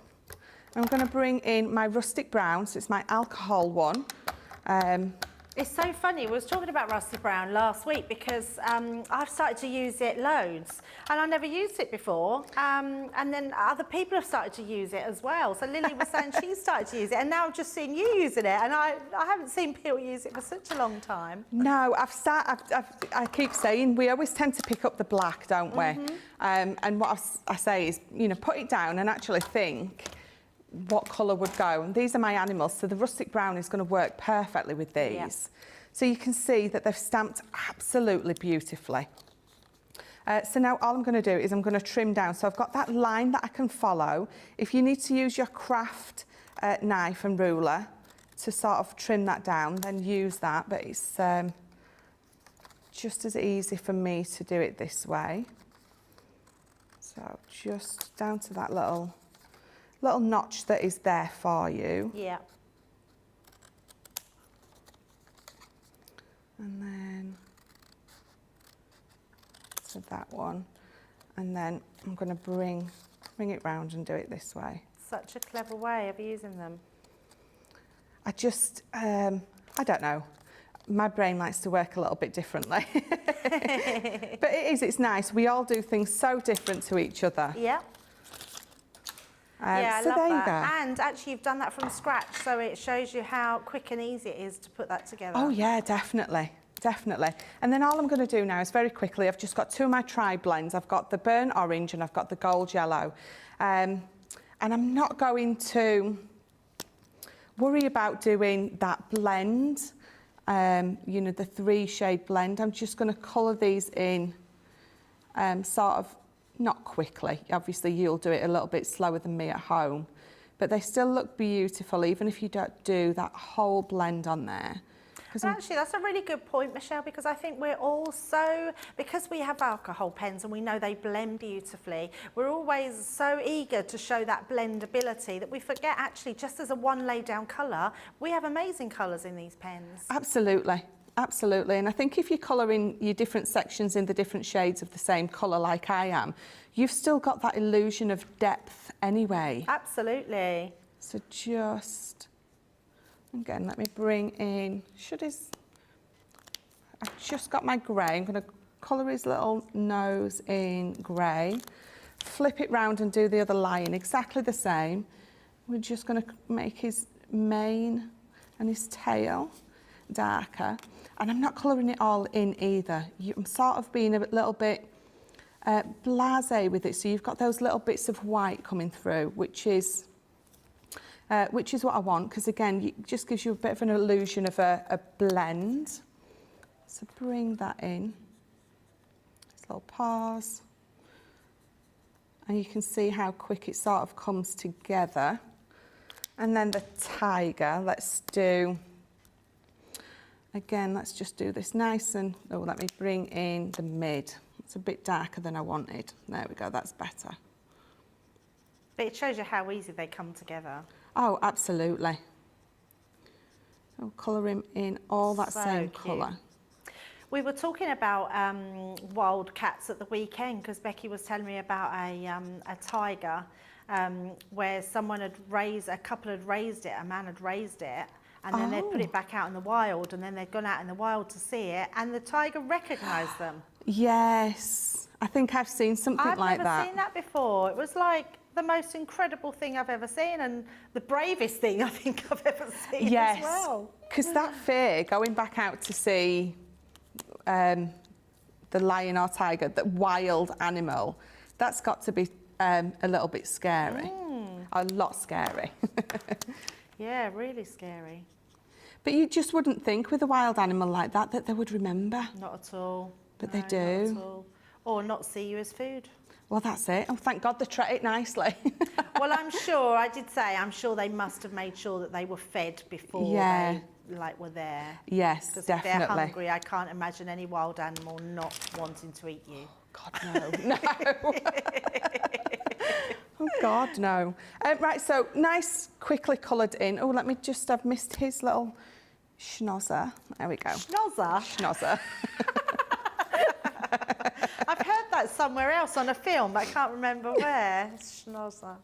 I'm going to bring in my rustic brown, so it's my alcohol one. It's so funny, we was talking about rusty brown last week because I've started to use it loads and I never used it before, and then other people have started to use it as well. So Lily was saying she started to use it, and now I've just seen you using it, and I haven't seen people use it for such a long time. No, I keep saying we always tend to pick up the black, don't we? And what I say is, you know, put it down and actually think what colour would go. And these are my animals, so the rustic brown is going to work perfectly with these. Yeah. So you can see that they've stamped absolutely beautifully. So now all I'm going to do is I'm going to trim down. So I've got that line that I can follow. If you need to use your craft knife and ruler to sort of trim that down, then use that. But it's just as easy for me to do it this way. So just down to that little notch that is there for you. Yeah. And then to that one. And then I'm going to bring it round and do it this way. Such a clever way of using them. I just, I don't know. My brain likes to work a little bit differently. But it's nice. We all do things so different to each other. Yeah. Yeah, I so love there that. you go. And actually you've done that from scratch, so it shows you how quick and easy it is to put that together. Oh yeah, definitely. Definitely. And then all I'm going to do now is very quickly, I've just got two of my tri-blends. I've got the burnt orange and I've got the gold yellow. And I'm not going to worry about doing that blend, you know, the 3-shade blend. I'm just going to colour these in sort of, not quickly. Obviously, you'll do it a little bit slower than me at home. But they still look beautiful, even if you don't do that whole blend on there. Actually, that's a really good point, Michelle, because I think we're all so, because we have alcohol pens and we know they blend beautifully, we're always so eager to show that blendability that we forget actually just as a one laid down colour, we have amazing colours in these pens. Absolutely. Absolutely. And I think if you're colouring your different sections in the different shades of the same colour like I am, you've still got that illusion of depth anyway. Absolutely. So just... Again, let me bring in, I've just got my grey. I'm going to colour his little nose in grey, flip it round and do the other lion exactly the same. We're just going to make his mane and his tail darker. And I'm not colouring it all in either. I'm sort of being a little bit blasé with it. So you've got those little bits of white coming through, which is what I want, because again, it just gives you a bit of an illusion of a blend. So bring that in, this little pause, and you can see how quick it sort of comes together. And then the tiger, let's just do this nice and, let me bring in the mid. It's a bit darker than I wanted. There we go, that's better. But it shows you how easy they come together. Oh, absolutely. I'll colour him in all that same colour. We were talking about wild cats at the weekend because Becky was telling me about a tiger where someone had raised, a couple had raised it, a man had raised it, and then they'd put it back out in the wild, and then they'd gone out in the wild to see it, and the tiger recognised them. Yes, I think I've seen something like that. I've never seen that before. It was like the most incredible thing I've ever seen, and the bravest thing I think I've ever seen as well. Because that fear, going back out to see the lion or tiger, that wild animal, that's got to be a little bit scary. A lot scary. Yeah, really scary. But you just wouldn't think with a wild animal like that they would remember. Not at all. But they do. Not at all. Or not see you as food. Well, that's it. Oh, thank God they treat it nicely. Well, I'm sure they must have made sure that they were fed before they were there. Yes, because definitely. If they're hungry, I can't imagine any wild animal not wanting to eat you. God, no. No. Oh, God, no. Right, so nice, quickly coloured in. Oh, I've missed his little schnozzer. There we go. Schnozzer? Schnozzer. I've heard that somewhere else on a film, but I can't remember where. Schnozzer.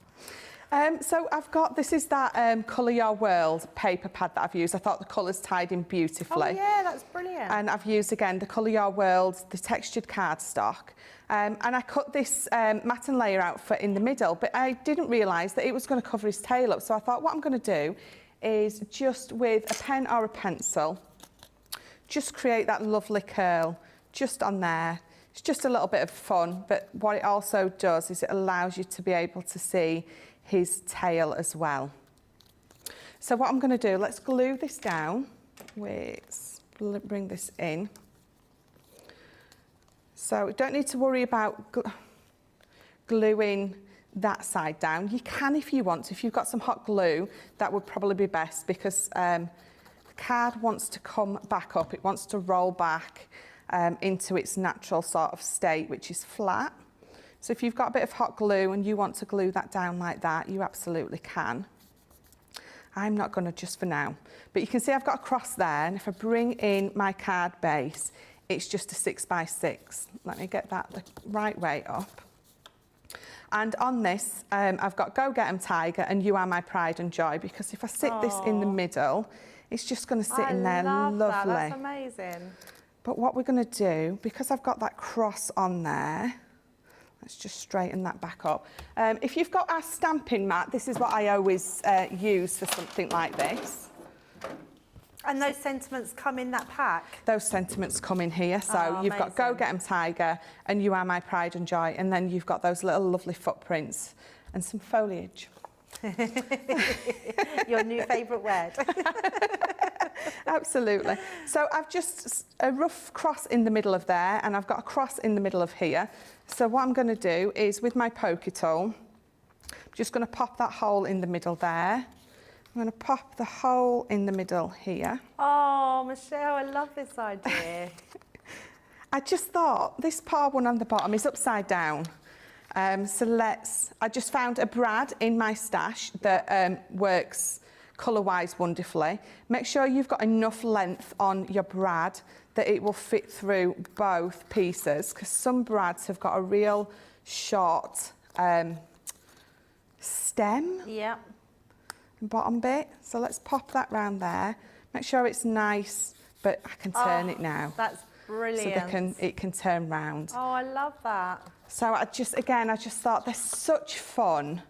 So this is that Colour Your World paper pad that I've used. I thought the colours tied in beautifully. Oh yeah, that's brilliant. And I've used, again, the Colour Your World, the textured cardstock. And I cut this matte and layer out in the middle, but I didn't realise that it was going to cover his tail up. So I thought what I'm going to do is just with a pen or a pencil, just create that lovely curl just on there. It's just a little bit of fun, but what it also does is it allows you to be able to see his tail as well. So what I'm going to do, let's glue this down. Bring this in. So we don't need to worry about gluing that side down. You can if you want to. If you've got some hot glue, that would probably be best because the card wants to come back up. It wants to roll back into its natural sort of state, which is flat. So if you've got a bit of hot glue and you want to glue that down like that, you absolutely can. I'm not going to just for now. But you can see I've got a cross there, and if I bring in my card base, it's just a 6x6. Let me get that the right way up. And on this, I've got Go Get 'em Tiger and You Are My Pride and Joy, because if I sit this in the middle, it's just going to sit in there lovely. That. That's amazing. But what we're going to do, because I've got that cross on there, let's just straighten that back up. If you've got our stamping mat, this is what I always use for something like this. And those sentiments come in that pack? Those sentiments come in here. So you've got Go Get 'em Tiger and You Are My Pride and Joy, and then you've got those little lovely footprints and some foliage. Your new favourite word. Absolutely. So I've just a rough cross in the middle of there, and I've got a cross in the middle of here. So what I'm going to do is, with my poker tool, I'm just going to pop that hole in the middle there. I'm going to pop the hole in the middle here. Oh, Michelle, I love this idea. I just thought this part one on the bottom is upside down. I just found a brad in my stash that works colour-wise wonderfully. Make sure you've got enough length on your brad that it will fit through both pieces, because some brads have got a real short stem. Yeah. Bottom bit. So let's pop that round there. Make sure it's nice, but I can turn it now. That's brilliant. So it can turn round. Oh, I love that. So I just thought they're such fun,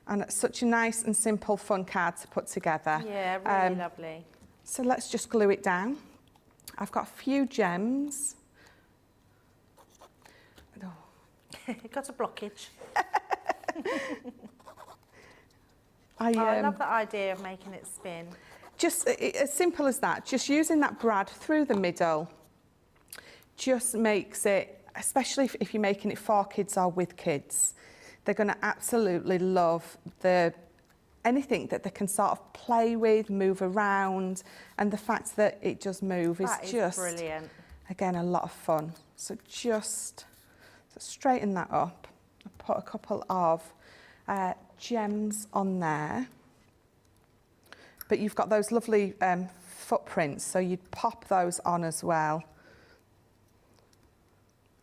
and it's such a nice and simple fun card to put together. Yeah, really lovely. So let's just glue it down. I've got a few gems. Got a blockage. I love the idea of making it spin. Just as simple as that. Just using that brad through the middle just makes it, especially if you're making it for kids or with kids, they're going to absolutely love anything that they can sort of play with, move around, and the fact that it does move is just brilliant. Again, a lot of fun. So just straighten that up. I'll put a couple of gems on there, but you've got those lovely footprints, so you'd pop those on as well.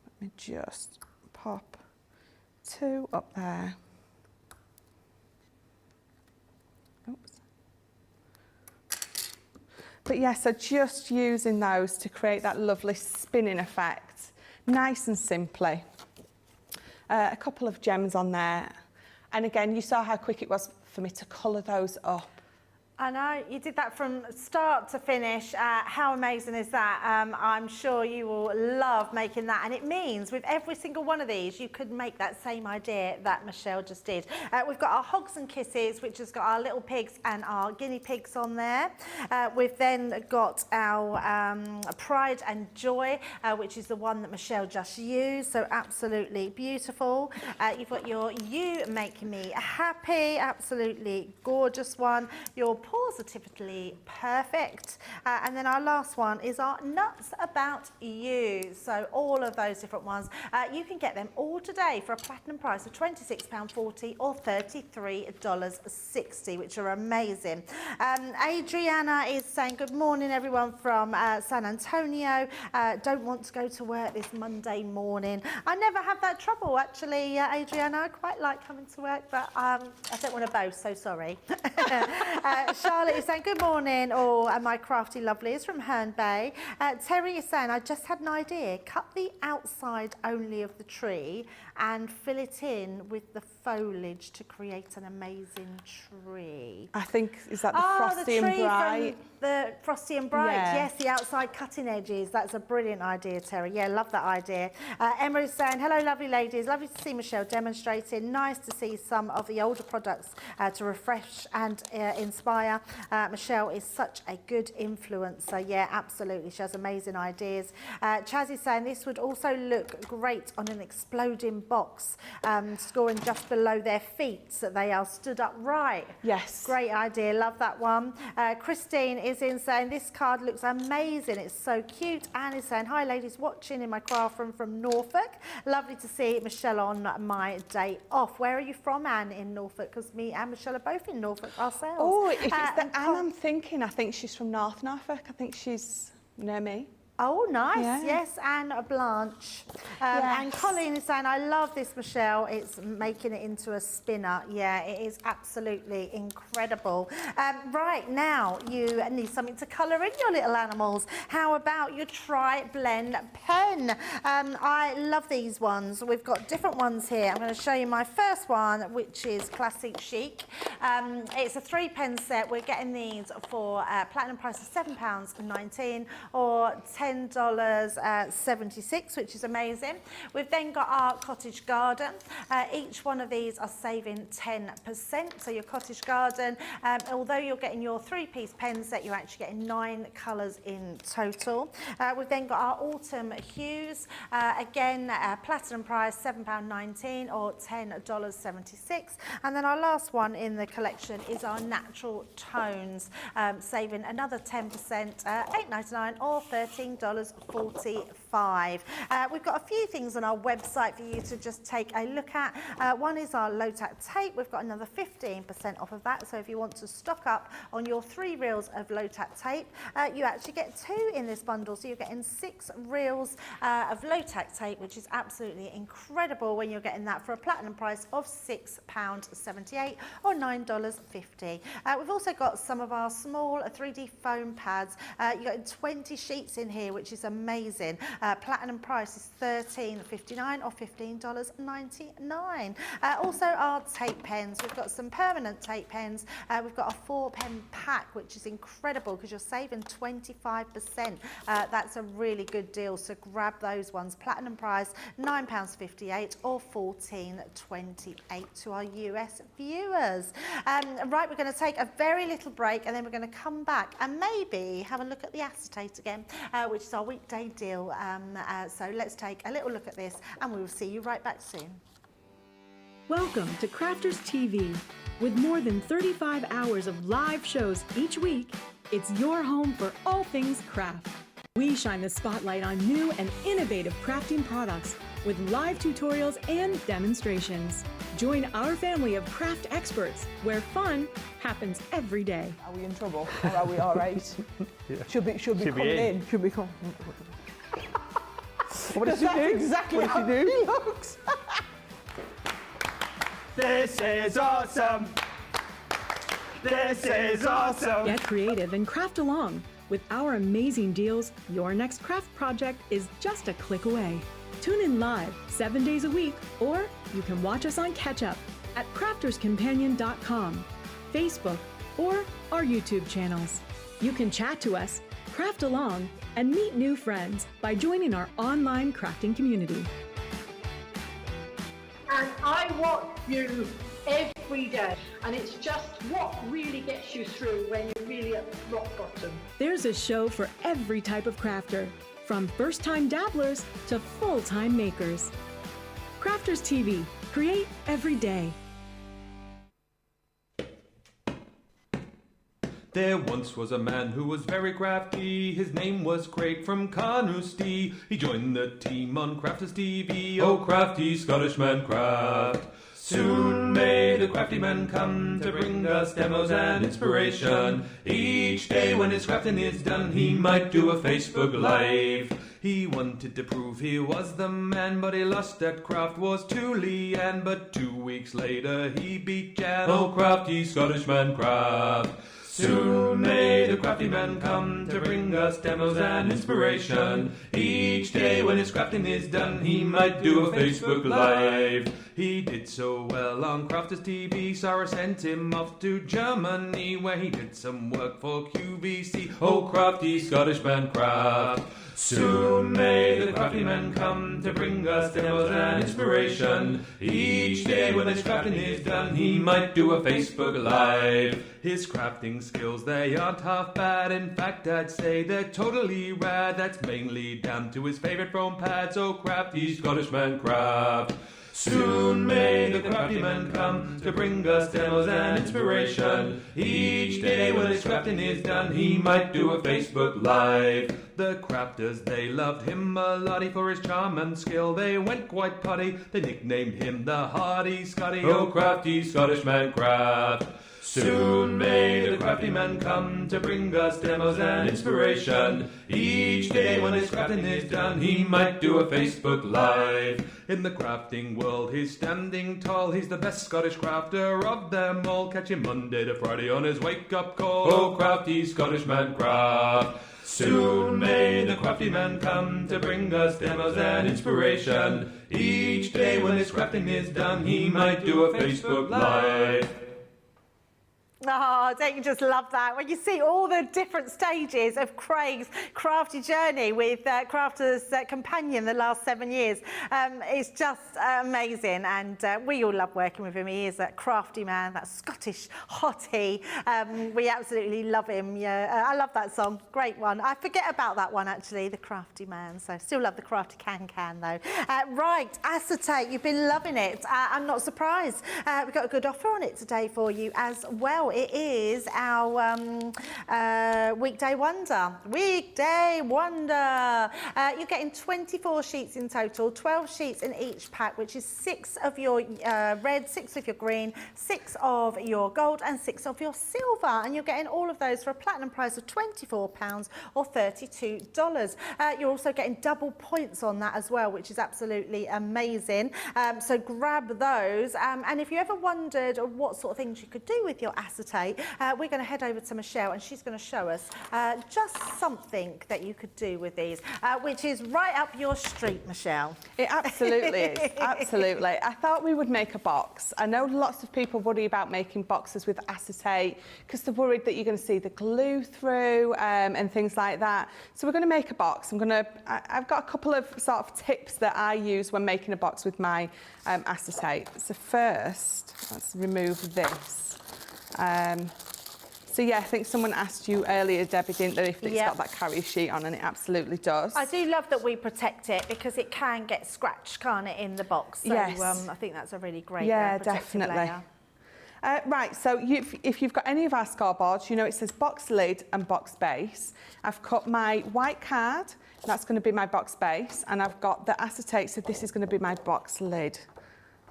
Let me just pop 2 up there. Oops. But yeah, so just using those to create that lovely spinning effect, nice and simply. A couple of gems on there. And again, you saw how quick it was for me to colour those up. I know, you did that from start to finish. How amazing is that? I'm sure you will love making that. And it means with every single one of these, you could make that same idea that Michelle just did. We've got our Hogs and Kisses, which has got our little pigs and our guinea pigs on there. We've then got our Pride and Joy, which is the one that Michelle just used. So absolutely beautiful. You've got your You Make Me Happy, absolutely gorgeous one. Your Positively Perfect, and then our last one is our Nuts About You. So all of those different ones, you can get them all today for a platinum price of £26.40 or $33.60, which are amazing. Adriana is saying good morning everyone from San Antonio. Don't want to go to work this Monday morning. I never have that trouble actually, Adriana. I quite like coming to work, but I don't want to boast, so sorry. Charlotte is saying good morning, my crafty lovelies from Herne Bay. Terry is saying, I just had an idea. Cut the outside only of the tree and fill it in with the foliage to create an amazing tree. I think, is that the Frosty and Bright? The Frosty and Bright, Yeah. yes, the outside cutting edges. That's a brilliant idea, Terry. Yeah, love that idea. Emma is saying, hello, lovely ladies. Lovely to see Michelle demonstrating. Nice to see some of the older products to refresh and inspire. inspire. Michelle is such a good influencer. Yeah, absolutely. She has amazing ideas. Chaz is saying this would also look great on an exploding box, scoring just below their feet so they are stood upright. Yes. Great idea. Love that one. Christine is in saying this card looks amazing. It's so cute. Anne is saying, hi ladies, watching in my craft room from Norfolk. Lovely to see Michelle on my day off. Where are you from, Anne, in Norfolk? Because me and Michelle are both in Norfolk ourselves. Oh, if it's the Anne I'm thinking, I think she's from North Norfolk. I think she's near me. Oh, nice. Yeah. Yes, Anne Blanche. And Colleen is saying, I love this, Michelle. It's making it into a spinner. Yeah, it is absolutely incredible. Right, now you need something to colour in your little animals. How about your Tri-Blend pen? I love these ones. We've got different ones here. I'm going to show you my first one, which is Classic Chic. It's a 3-pen set. We're getting these for platinum price of £7.19 or $10.76, which is amazing. We've then got our Cottage Garden. Each one of these are saving 10%. So your Cottage Garden, although you're getting your 3-piece pen set, you're actually getting 9 colours in total. We've then got our Autumn Hues. Again, platinum price £7.19 or $10.76. And then our last one in the collection is our Natural Tones, saving another 10%, $8.99 or $13.45. We've got a few things on our website for you to just take a look at. One is our low-tack tape. We've got another 15% off of that. So if you want to stock up on your 3 reels of low-tack tape, you actually get 2 in this bundle. So you're getting 6 reels of low-tack tape, which is absolutely incredible when you're getting that for a platinum price of £6.78 or $9.50. We've also got some of our small 3D foam pads. You've got 20 sheets in here, which is amazing. Platinum price is $13.59 or $15.99. Also our tape pens. We've got some permanent tape pens. We've got a 4-pen pack, which is incredible because you're saving 25%. That's a really good deal, so grab those ones. Platinum price £9.58 or $14.28 to our US viewers. Right, we're going to take a very little break and then we're going to come back and maybe have a look at the acetate again, which is our weekday deal. So let's take a little look at this and we will see you right back soon. Welcome to Crafters TV. With more than 35 hours of live shows each week, it's your home for all things craft. We shine the spotlight on new and innovative crafting products with live tutorials and demonstrations. Join our family of craft experts where fun happens every day. Are we in trouble or are we all right? Yeah. Should be coming in. Should be coming. What does she do? Exactly what how does she do? he looks. This is awesome. This is awesome. Get creative and craft along. With our amazing deals, your next craft project is just a click away. Tune in live 7 days a week, or you can watch us on Catch Up at crafterscompanion.com, Facebook, or our YouTube channels. You can chat to us, craft along, and meet new friends by joining our online crafting community. And I watch you every day, and it's just what really gets you through when you're really at rock bottom. There's a show for every type of crafter, from first-time dabblers to full-time makers. Crafters TV, create every day. There once was a man who was very crafty. His name was Craig from Carnoustie. He joined the team on Crafters TV. Oh, crafty Scottish man craft. Soon may the crafty man come to bring us demos and inspiration. Each day when his crafting is done, he might do a Facebook Live. He wanted to prove he was the man, but he lost at craft wars to Leanne. But 2 weeks later he beat Jan. Oh, crafty Scottish man craft. Soon may the crafty man come to bring us demos and inspiration. Each day when his crafting is done, he might do a Facebook Live. He did so well on Crafters TV, Sarah sent him off to Germany, where he did some work for QVC. Oh, crafty Scottish man craft. Soon may the crafty men come to bring us demos and inspiration. Each day when his crafting is done, he might do a Facebook Live. His crafting skills, they aren't half bad. In fact, I'd say they're totally rad. That's mainly down to his favourite foam pads. Oh, crafty Scottish man craft. Soon may the crafty men come to bring us demos and inspiration. Each day when his crafting is done, he might do a Facebook Live. The crafters, they loved him a lottie for his charm and skill. They went quite potty, they nicknamed him the Hardy Scotty. Oh, crafty Scottish man craft. Soon may the crafty man come to bring us demos and inspiration. Each day when his crafting is done, he might do a Facebook Live. In the crafting world, he's standing tall. He's the best Scottish crafter of them all. Catch him Monday to Friday on his wake-up call. Oh, crafty Scottish man craft. Soon may the crafty man come to bring us demos and inspiration. Each day when his crafting is done, he might do a Facebook Live. Oh, don't you just love that? When you see all the different stages of Craig's crafty journey with Crafter's Companion the last 7 years, it's just amazing, and we all love working with him. He is that crafty man, that Scottish hottie. We absolutely love him. Yeah, I love that song. Great one. I forget about that one, actually, the crafty man. So still love the crafty can though. Right, Acetate, you've been loving it. I'm not surprised. We've got a good offer on it today for you as well. It is our Weekday Wonder. Weekday Wonder. You're getting 24 sheets in total, 12 sheets in each pack, which is 6 of your red, 6 of your green, 6 of your gold and 6 of your silver. And you're getting all of those for a platinum price of £24 or $32. You're also getting double points on that as well, which is absolutely amazing. So grab those. And if you ever wondered what sort of things you could do with your acetate, we're going to head over to Michelle and she's going to show us just something that you could do with these, which is right up your street, Michelle. It absolutely is, absolutely. I thought we would make a box. I know lots of people worry about making boxes with acetate because they're worried that you're going to see the glue through and things like that. So we're going to make a box. I've got a couple of sort of tips that I use when making a box with my acetate. So first, let's remove this. So yeah, I think someone asked you earlier, Debbie, didn't they, if it's got that carrier sheet on, and it absolutely does. I do love that we protect it because it can get scratched, can't it, in the box? So yes. I think that's a really great definitely. layer. Right, so if you've got any of our scoreboards, you know it says box lid and box base. I've cut my white card, that's going to be my box base, and I've got the acetate, so this is going to be my box lid.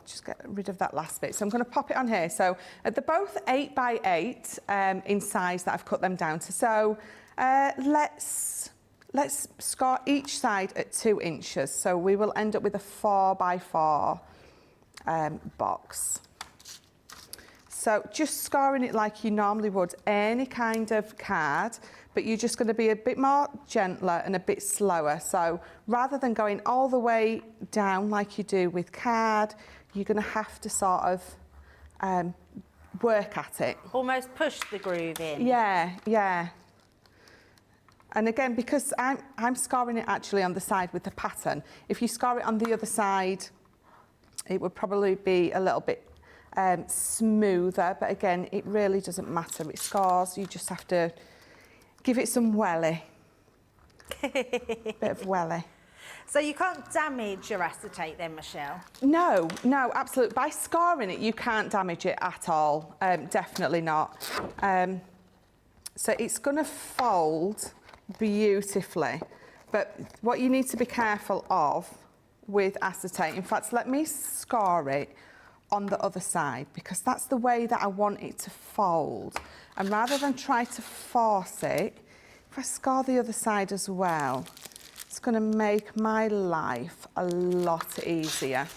Just get rid of that last bit. So I'm going to pop it on here. So they're both 8 by 8 in size that I've cut them down to. So let's score each side at 2 inches. So we will end up with a 4 by 4 box. So just scoring it like you normally would any kind of card, but you're just going to be a bit more gentler and a bit slower. So rather than going all the way down like you do with card, you're going to have to sort of work at it. Almost push the groove in. Yeah. And again, because I'm scoring it actually on the side with the pattern, if you score it on the other side, it would probably be a little bit smoother. But again, it really doesn't matter. It scores, you just have to give it some welly. Bit of welly. So you can't damage your acetate then, Michelle? No, absolutely. By scoring it, you can't damage it at all. Definitely not. So it's going to fold beautifully. But what you need to be careful of with acetate, in fact, let me score it on the other side because that's the way that I want it to fold. And rather than try to force it, if I score the other side as well, it's going to make my life a lot easier.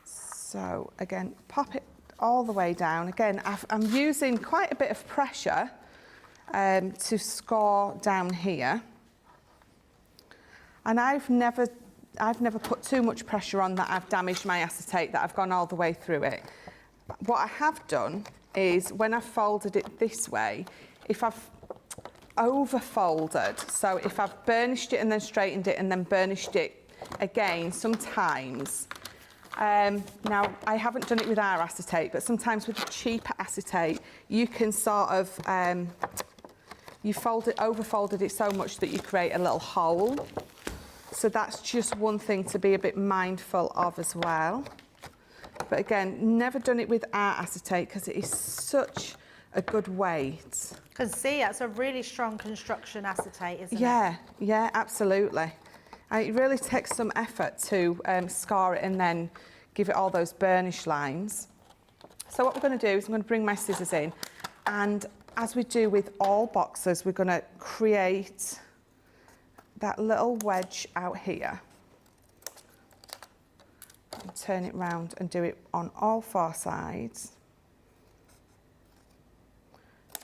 So again, pop it all the way down. Again, I'm using quite a bit of pressure to score down here. And I've never put too much pressure on that I've damaged my acetate, that I've gone all the way through it. What I have done is when I've folded it this way, if I've over folded. So if I've burnished it and then straightened it and then burnished it again, sometimes, now I haven't done it with our acetate, but sometimes with the cheaper acetate, you can sort of, you over folded it so much that you create a little hole. So that's just one thing to be a bit mindful of as well. But again, never done it with our acetate because it is such a good weight. Can see that's a really strong construction acetate, isn't it? Yeah, absolutely. It really takes some effort to scar it and then give it all those burnish lines. So what we're going to do is I'm going to bring my scissors in, and as we do with all boxes, we're going to create that little wedge out here. And turn it round and do it on all 4 sides.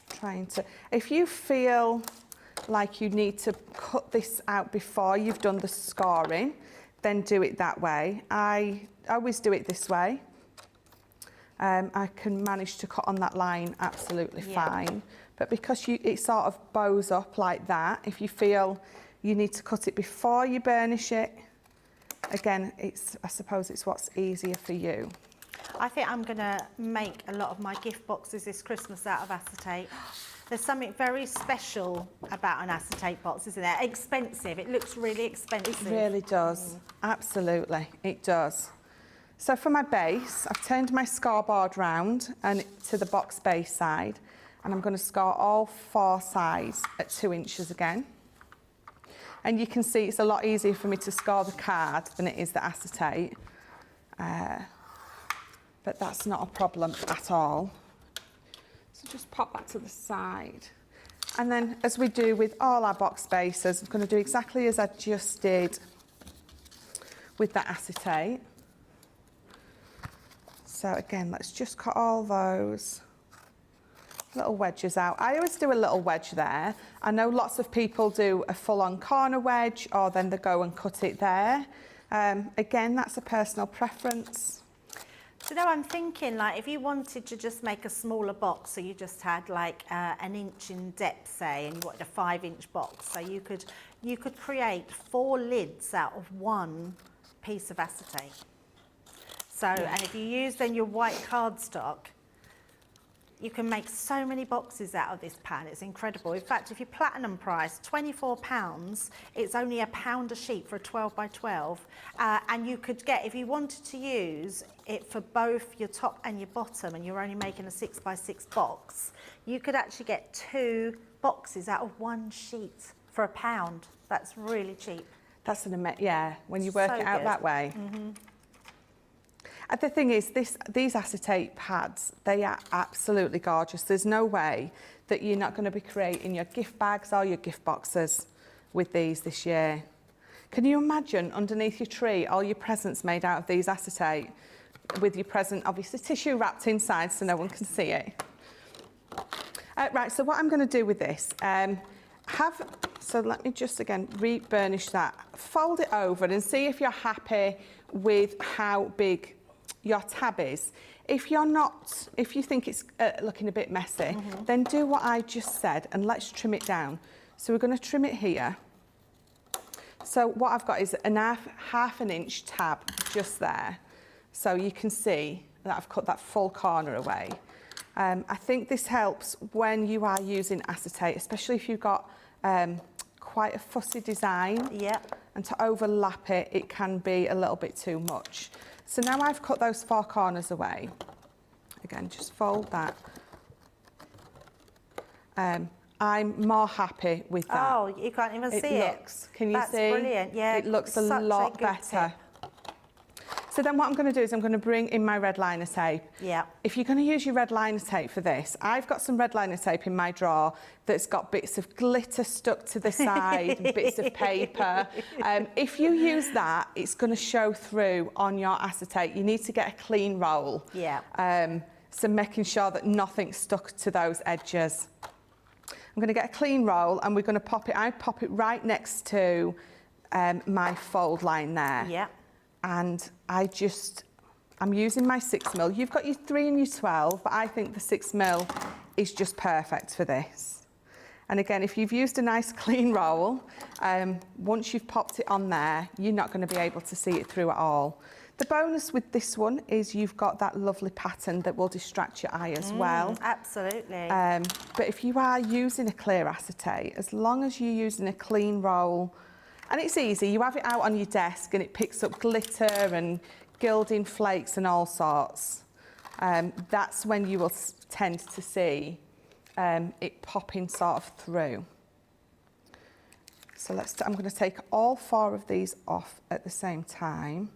Trying to, if you feel like you need to cut this out before you've done the scoring, then do it that way. I always do it this way. I can manage to cut on that line absolutely fine. But because it sort of bows up like that, if you feel you need to cut it before you burnish it, again, I suppose it's what's easier for you. I think I'm going to make a lot of my gift boxes this Christmas out of acetate. There's something very special about an acetate box, isn't there? Expensive. It looks really expensive. It really does. Absolutely, it does. So for my base, I've turned my scoreboard round and to the box base side, and I'm going to score all 4 sides at 2 inches again. And you can see it's a lot easier for me to score the card than it is the acetate. But that's not a problem at all. So just pop that to the side. And then, as we do with all our box bases, I'm going to do exactly as I just did with that acetate. So again, let's just cut all those little wedges out. I always do a little wedge there. I know lots of people do a full-on corner wedge, or then they go and cut it there. Again, that's a personal preference. So now I'm thinking, like, if you wanted to just make a smaller box, so you just had like an inch in depth, say, and you wanted a 5-inch box, so you could create 4 lids out of 1 piece of acetate. So, and if you use then your white cardstock, you can make so many boxes out of this pan. It's incredible. In fact, if you platinum price, £24, it's only £1 a sheet for a 12 by 12. And you could get, if you wanted to use it for both your top and your bottom, and you're only making a 6 by 6 box, you could actually get 2 boxes out of 1 sheet for £1. That's really cheap. That's when you work it out that way. The thing is, these acetate pads, they are absolutely gorgeous. There's no way that you're not going to be creating your gift bags or your gift boxes with these this year. Can you imagine underneath your tree all your presents made out of these acetate, with your present obviously tissue wrapped inside so no one can see it? Right, so what I'm going to do with this, so let me just again re-burnish that, fold it over and see if you're happy with how big your tab is. If you're not, if you think it's looking a bit messy, then do what I just said and let's trim it down. So we're going to trim it here. So what I've got is half an inch tab just there. So you can see that I've cut that full corner away. I think this helps when you are using acetate, especially if you've got quite a fussy design. And to overlap it, it can be a little bit too much. So now I've cut those 4 corners away. Again, just fold that. I'm more happy with that. Oh, you can't even see it. Can you see? That's brilliant, yeah. It looks a lot better. So then what I'm going to do is I'm going to bring in my red liner tape. If you're going to use your red liner tape for this, I've got some red liner tape in my drawer that's got bits of glitter stuck to the side and bits of paper. If you use that, it's going to show through on your acetate. You need to get a clean roll. So making sure that nothing's stuck to those edges. I'm going to get a clean roll and we're going to pop it. I pop it right next to my fold line there. And I'm using my 6mm. You've got your 3 and your 12, but I think the 6mm is just perfect for this. And again, if you've used a nice clean roll, once you've popped it on there, you're not going to be able to see it through at all. The bonus with this one is you've got that lovely pattern that will distract your eye as well. Absolutely. But if you are using a clear acetate, as long as you're using a clean roll, and it's easy, you have it out on your desk and it picks up glitter and gilding flakes and all sorts, that's when you will tend to see it popping sort of through. So I'm going to take all 4 of these off at the same time.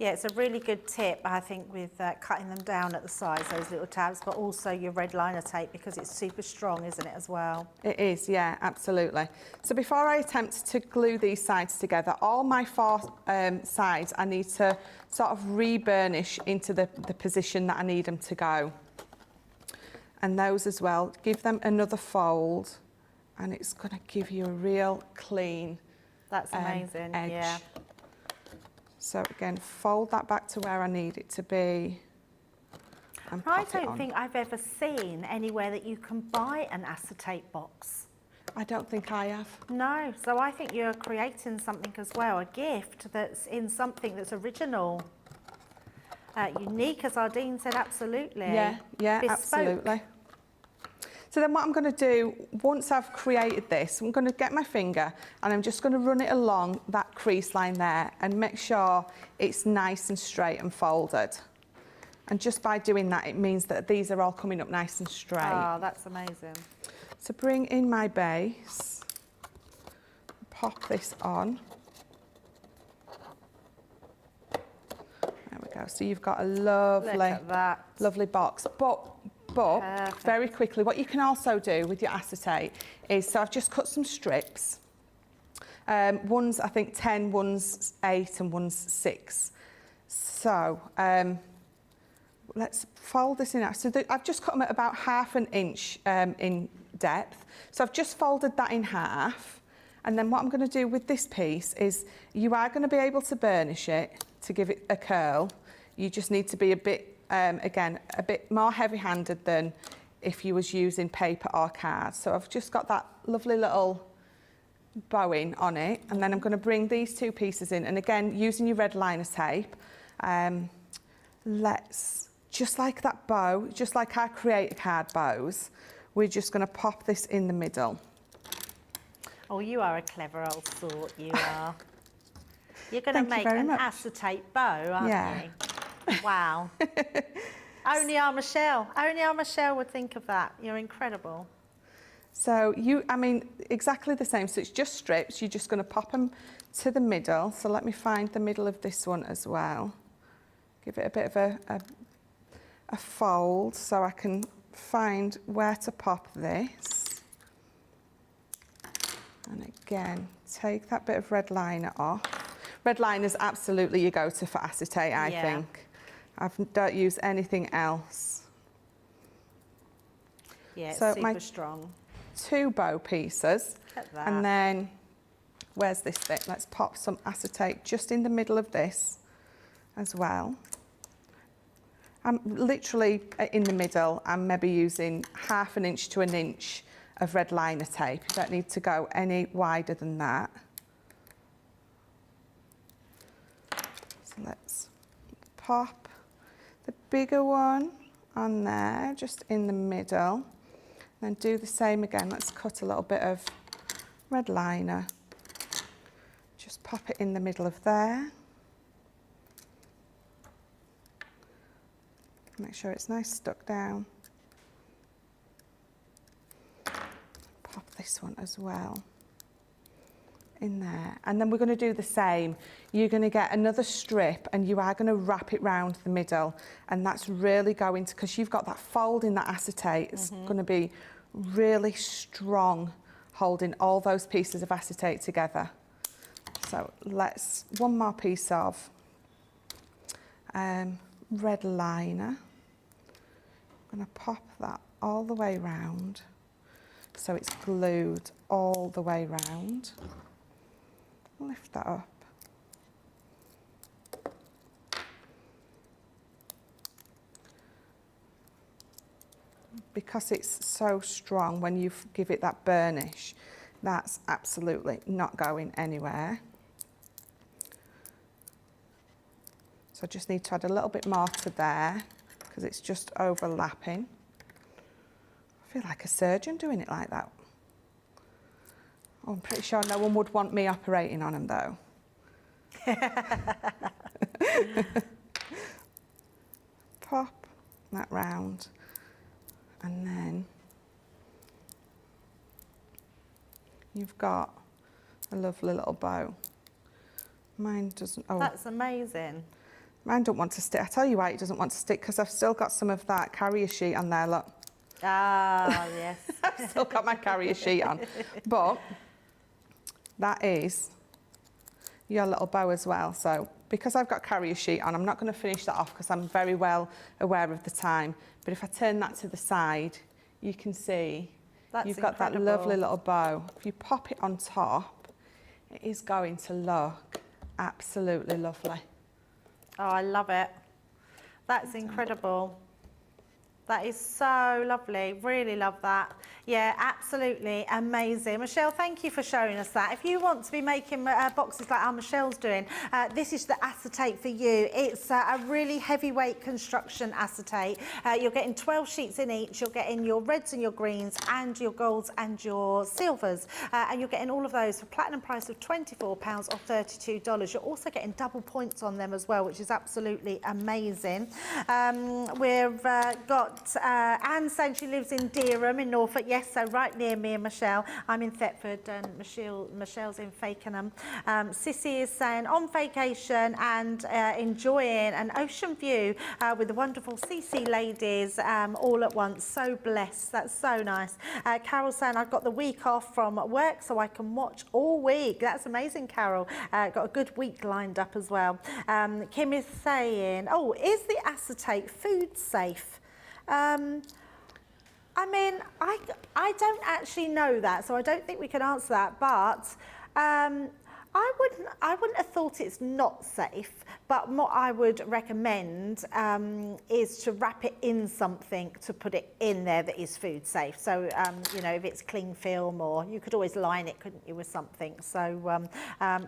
Yeah, it's a really good tip, I think, with cutting them down at the sides, those little tabs, but also your red liner tape, because it's super strong, isn't it, as well? It is, yeah, absolutely. So before I attempt to glue these sides together, all my 4 sides I need to sort of re-burnish into the position that I need them to go. And those as well, give them another fold, and it's going to give you a real clean That's amazing, edge. yeah. So again, fold that back to where I need it to be. And I pop it don't on. think I've ever seen anywhere that you can buy an acetate box. I don't think I have. No, so I think you're creating something as well, a gift that's in something that's original. Unique, as Ardeen said, absolutely. Yeah, Bespoke. absolutely. So then what I'm going to do, once I've created this, I'm going to get my finger and I'm just going to run it along that crease line there and make sure it's nice and straight and folded. And just by doing that, it means that these are all coming up nice and straight. Oh, that's amazing. So bring in my base, pop this on. There we go. So you've got a lovely, Look at that. lovely box. But very quickly, what you can also do with your acetate is, so I've just cut some strips. One's, I think, 10, one's 8, and one's 6. So let's fold this in out. So I've just cut them at about ½ an inch in depth. So I've just folded that in half. And then what I'm going to do with this piece is, you are going to be able to burnish it to give it a curl. You just need to be a bit, again, a bit more heavy-handed than if you was using paper or card. So I've just got that lovely little bowing on it, and then I'm going to bring these 2 pieces in, and again, using your red liner tape, let's, just like that bow, just like our create a card bows, we're just going to pop this in the middle. Oh, you are a clever old sort, you are. You're going to make an acetate bow, aren't you? Wow. Only our Michelle would think of that. You're incredible. So I mean, exactly the same. So it's just strips. You're just going to pop them to the middle. So let me find the middle of this one as well. Give it a bit of a fold so I can find where to pop this. And again, take that bit of red liner off. Red liner is absolutely your go-to for acetate, I think. I don't use anything else. Yeah, it's so super strong. 2 bow pieces. Look at that. And then, where's this bit? Let's pop some acetate just in the middle of this as well. I'm literally in the middle. I'm maybe using ½ an inch to an inch of red liner tape. You don't need to go any wider than that. So let's pop the bigger one on there, just in the middle. Then do the same again. Let's cut a little bit of red liner. Just pop it in the middle of there. Make sure it's nice stuck down. Pop this one as well in there. And then we're going to do the same. You're going to get another strip and you are going to wrap it round the middle, and that's really going to, because you've got that fold in that acetate, it's going to be really strong holding all those pieces of acetate together. So let's, one more piece of red liner. I'm going to pop that all the way round so it's glued all the way round. Lift that up. because it's so strong, when you give it that burnish, that's absolutely not going anywhere. So I just need to add a little bit more to there because it's just overlapping. I feel like a surgeon doing it like that. Oh, I'm pretty sure no one would want me operating on them though. Pop that round and then you've got a lovely little bow. Mine doesn't, oh. That's amazing. Mine don't want to stick. I tell you why it doesn't want to stick, because I've still got some of that carrier sheet on there, look. Ah, yes. I've still got my carrier sheet on. But that is your little bow as well. So because I've got carrier sheet on, I'm not going to finish that off because I'm very well aware of the time. But if I turn that to the side, you can see you've got that lovely little bow. If you pop it on top, it is going to look absolutely lovely. Oh, I love it. That's incredible. That is so lovely. Really love that. Yeah, absolutely amazing. Michelle, thank you for showing us that. If you want to be making boxes like our Michelle's doing, this is the acetate for you. It's a really heavyweight construction acetate. You're getting 12 sheets in each. You're getting your reds and your greens and your golds and your silvers. And you're getting all of those for platinum price of £24 or $32. You're also getting double points on them as well, which is absolutely amazing. We've got Anne saying she lives in Dereham in Norfolk. Yes, so right near me and Michelle. I'm in Thetford and Michelle's in Fakenham. Sissy is saying on vacation and enjoying an ocean view with the wonderful CC ladies all at once. So blessed. That's so nice. Carol saying I've got the week off from work so I can watch all week. That's amazing, Carol. Got a good week lined up as well. Kim is saying, oh, is the acetate food safe? I mean, I don't actually know that, so I don't think we can answer that, but I wouldn't have thought it's not safe, but what I would recommend is to wrap it in something to put it in there that is food safe. So, you know, if it's cling film, or you could always line it, couldn't you, with something. So,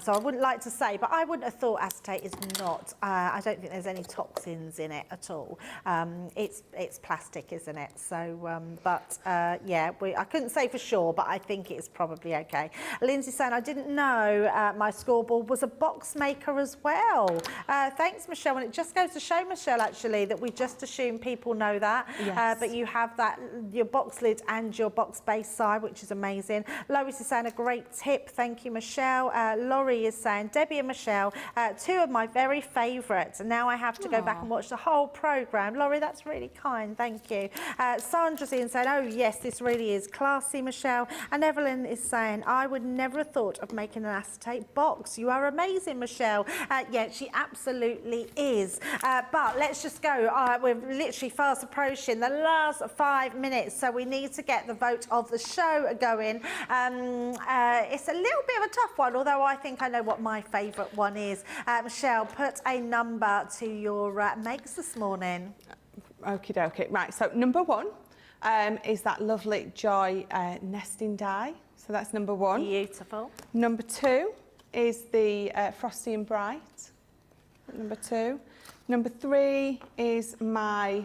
so I wouldn't like to say, but I wouldn't have thought acetate is not. I don't think there's any toxins in it at all. It's plastic, isn't it? So, yeah, I couldn't say for sure, but I think it's probably okay. Lindsay saying, I didn't know my scoreboard was a box maker as well. Thanks, Michelle. And it just goes to show, Michelle, actually, that we just assume people know that. Yes. But you have that, your box lid and your box base side, which is amazing. Lois is saying a great tip. Thank you, Michelle. Laurie is saying, Debbie and Michelle, two of my very favourites. And now I have to go back and watch the whole programme. Laurie, that's really kind. Thank you. Sandra's in saying, oh, yes, this really is classy, Michelle. And Evelyn is saying, I would never have thought of making an acetate box. You are amazing, Michelle. Yeah, she absolutely is. But let's just go. We're literally fast approaching the last 5 minutes, so we need to get the vote of the show going. It's a little bit of a tough one, although I think I know what my favourite one is. Michelle, put a number to your makes this morning. Okie dokie. Right, so number one is that lovely Joy nesting die. So that's number one. Beautiful. Number two is the Frosty and Bright. Number two. Number three is my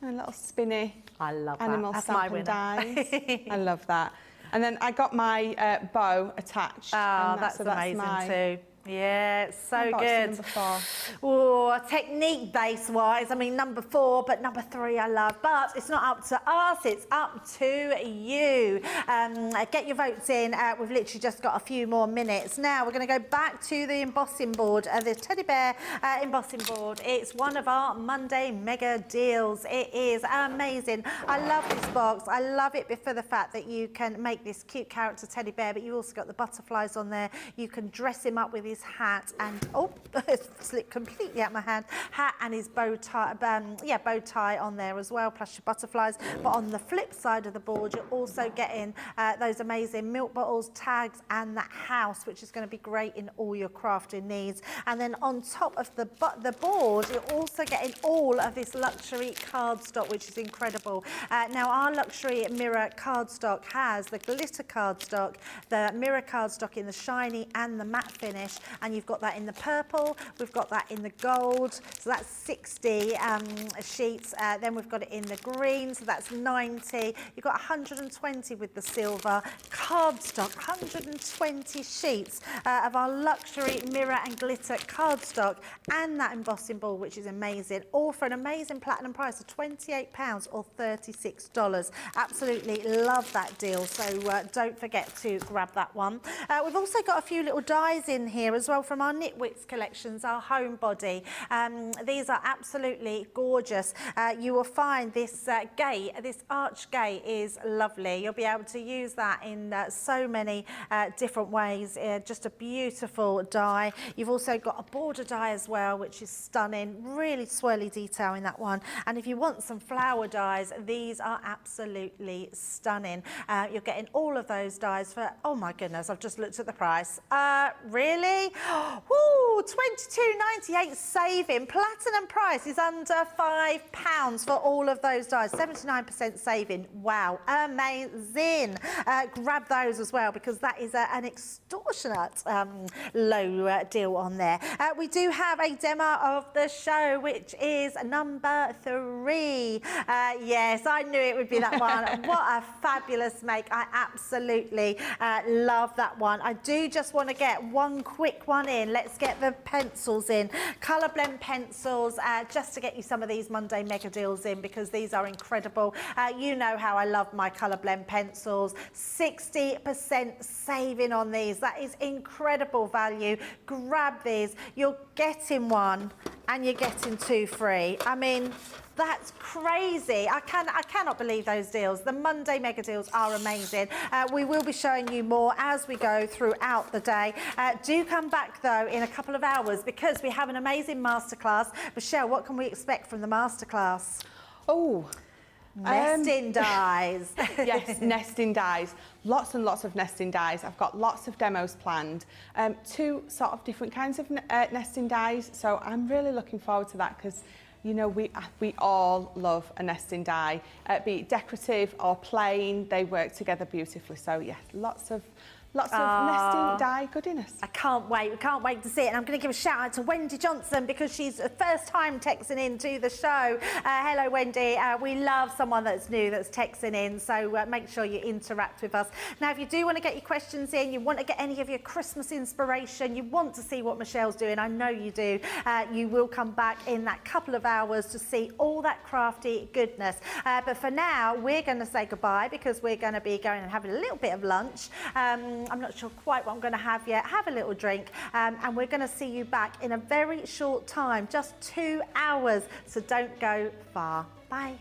little spinny animal sample dies. I love that. And then I got my bow attached. Oh, that's amazing too. Yeah, it's so good. Number four. Oh, technique base wise, I mean number four, but number three I love. But it's not up to us, it's up to you. Get your votes in. We've literally just got a few more minutes. Now we're going to go back to the embossing board, the teddy bear embossing board. It's one of our Monday mega deals. It is amazing. I love this box. I love it for the fact that you can make this cute character teddy bear, but you've also got the butterflies on there. You can dress him up with his his hat and, oh, it slipped completely out my hand, hat and his bow tie, bow tie on there as well, plus your butterflies. But on the flip side of the board, you're also getting those amazing milk bottles, tags, and that house, which is going to be great in all your crafting needs. And then on top of the board, you're also getting all of this luxury cardstock, which is incredible. Now, our luxury mirror cardstock has the glitter cardstock, the mirror cardstock in the shiny and the matte finish, and you've got that in the purple, we've got that in the gold, so that's 60 sheets. Then we've got it in the green, so that's 90. You've got 120 with the silver cardstock, 120 sheets of our luxury mirror and glitter cardstock, and that embossing ball, which is amazing, all for an amazing platinum price of £28 or $36. Absolutely love that deal, so don't forget to grab that one. We've also got a few little dies in here as well from our Knitwits collections, our homebody. These are absolutely gorgeous. You will find this gate, this arch gate is lovely. You'll be able to use that in so many different ways. Just a beautiful die. You've also got a border die as well, which is stunning. Really swirly detail in that one. And if you want some flower dies, these are absolutely stunning. You're getting all of those dies for, oh my goodness, I've just looked at the price. Really? Woo, £22.98 saving. Platinum price is under £5 for all of those dies. 79% saving. Wow, amazing. Grab those as well, because that is an extortionate low deal on there. We do have a demo of the show, which is number 3. Yes, I knew it would be that one. What a fabulous make. I absolutely love that one. I do just want to get one quick one in. Let's get the pencils in. Colour blend pencils, just to get you some of these Monday mega deals in, because these are incredible. You know how I love my colour blend pencils. 60% saving on these. That is incredible value. Grab these. You're getting one and you're getting 2 free. I mean, that's crazy. I cannot believe those deals. The Monday mega deals are amazing. We will be showing you more as we go throughout the day. Do come back though in a couple of hours, because we have an amazing masterclass. Michelle, what can we expect from the masterclass? Oh, nesting dies. Yes, nesting dies. Lots and lots of nesting dies. I've got lots of demos planned. 2 sort of different kinds of nesting dies. So I'm really looking forward to that, because you know, we all love a nesting die, be it decorative or plain. They work together beautifully. So yeah, lots of nesting die goodiness. I can't wait. We can't wait to see it. And I'm going to give a shout out to Wendy Johnson, because she's the first time texting in to the show. Hello, Wendy. We love someone that's new that's texting in. So make sure you interact with us. Now, if you do want to get your questions in, you want to get any of your Christmas inspiration, you want to see what Michelle's doing, I know you do, you will come back in that couple of hours to see all that crafty goodness. But for now, we're going to say goodbye, because we're going to be going and having a little bit of lunch. I'm not sure quite what I'm going to have yet. Have a little drink, and we're going to see you back in a very short time, just 2 hours. So don't go far. Bye.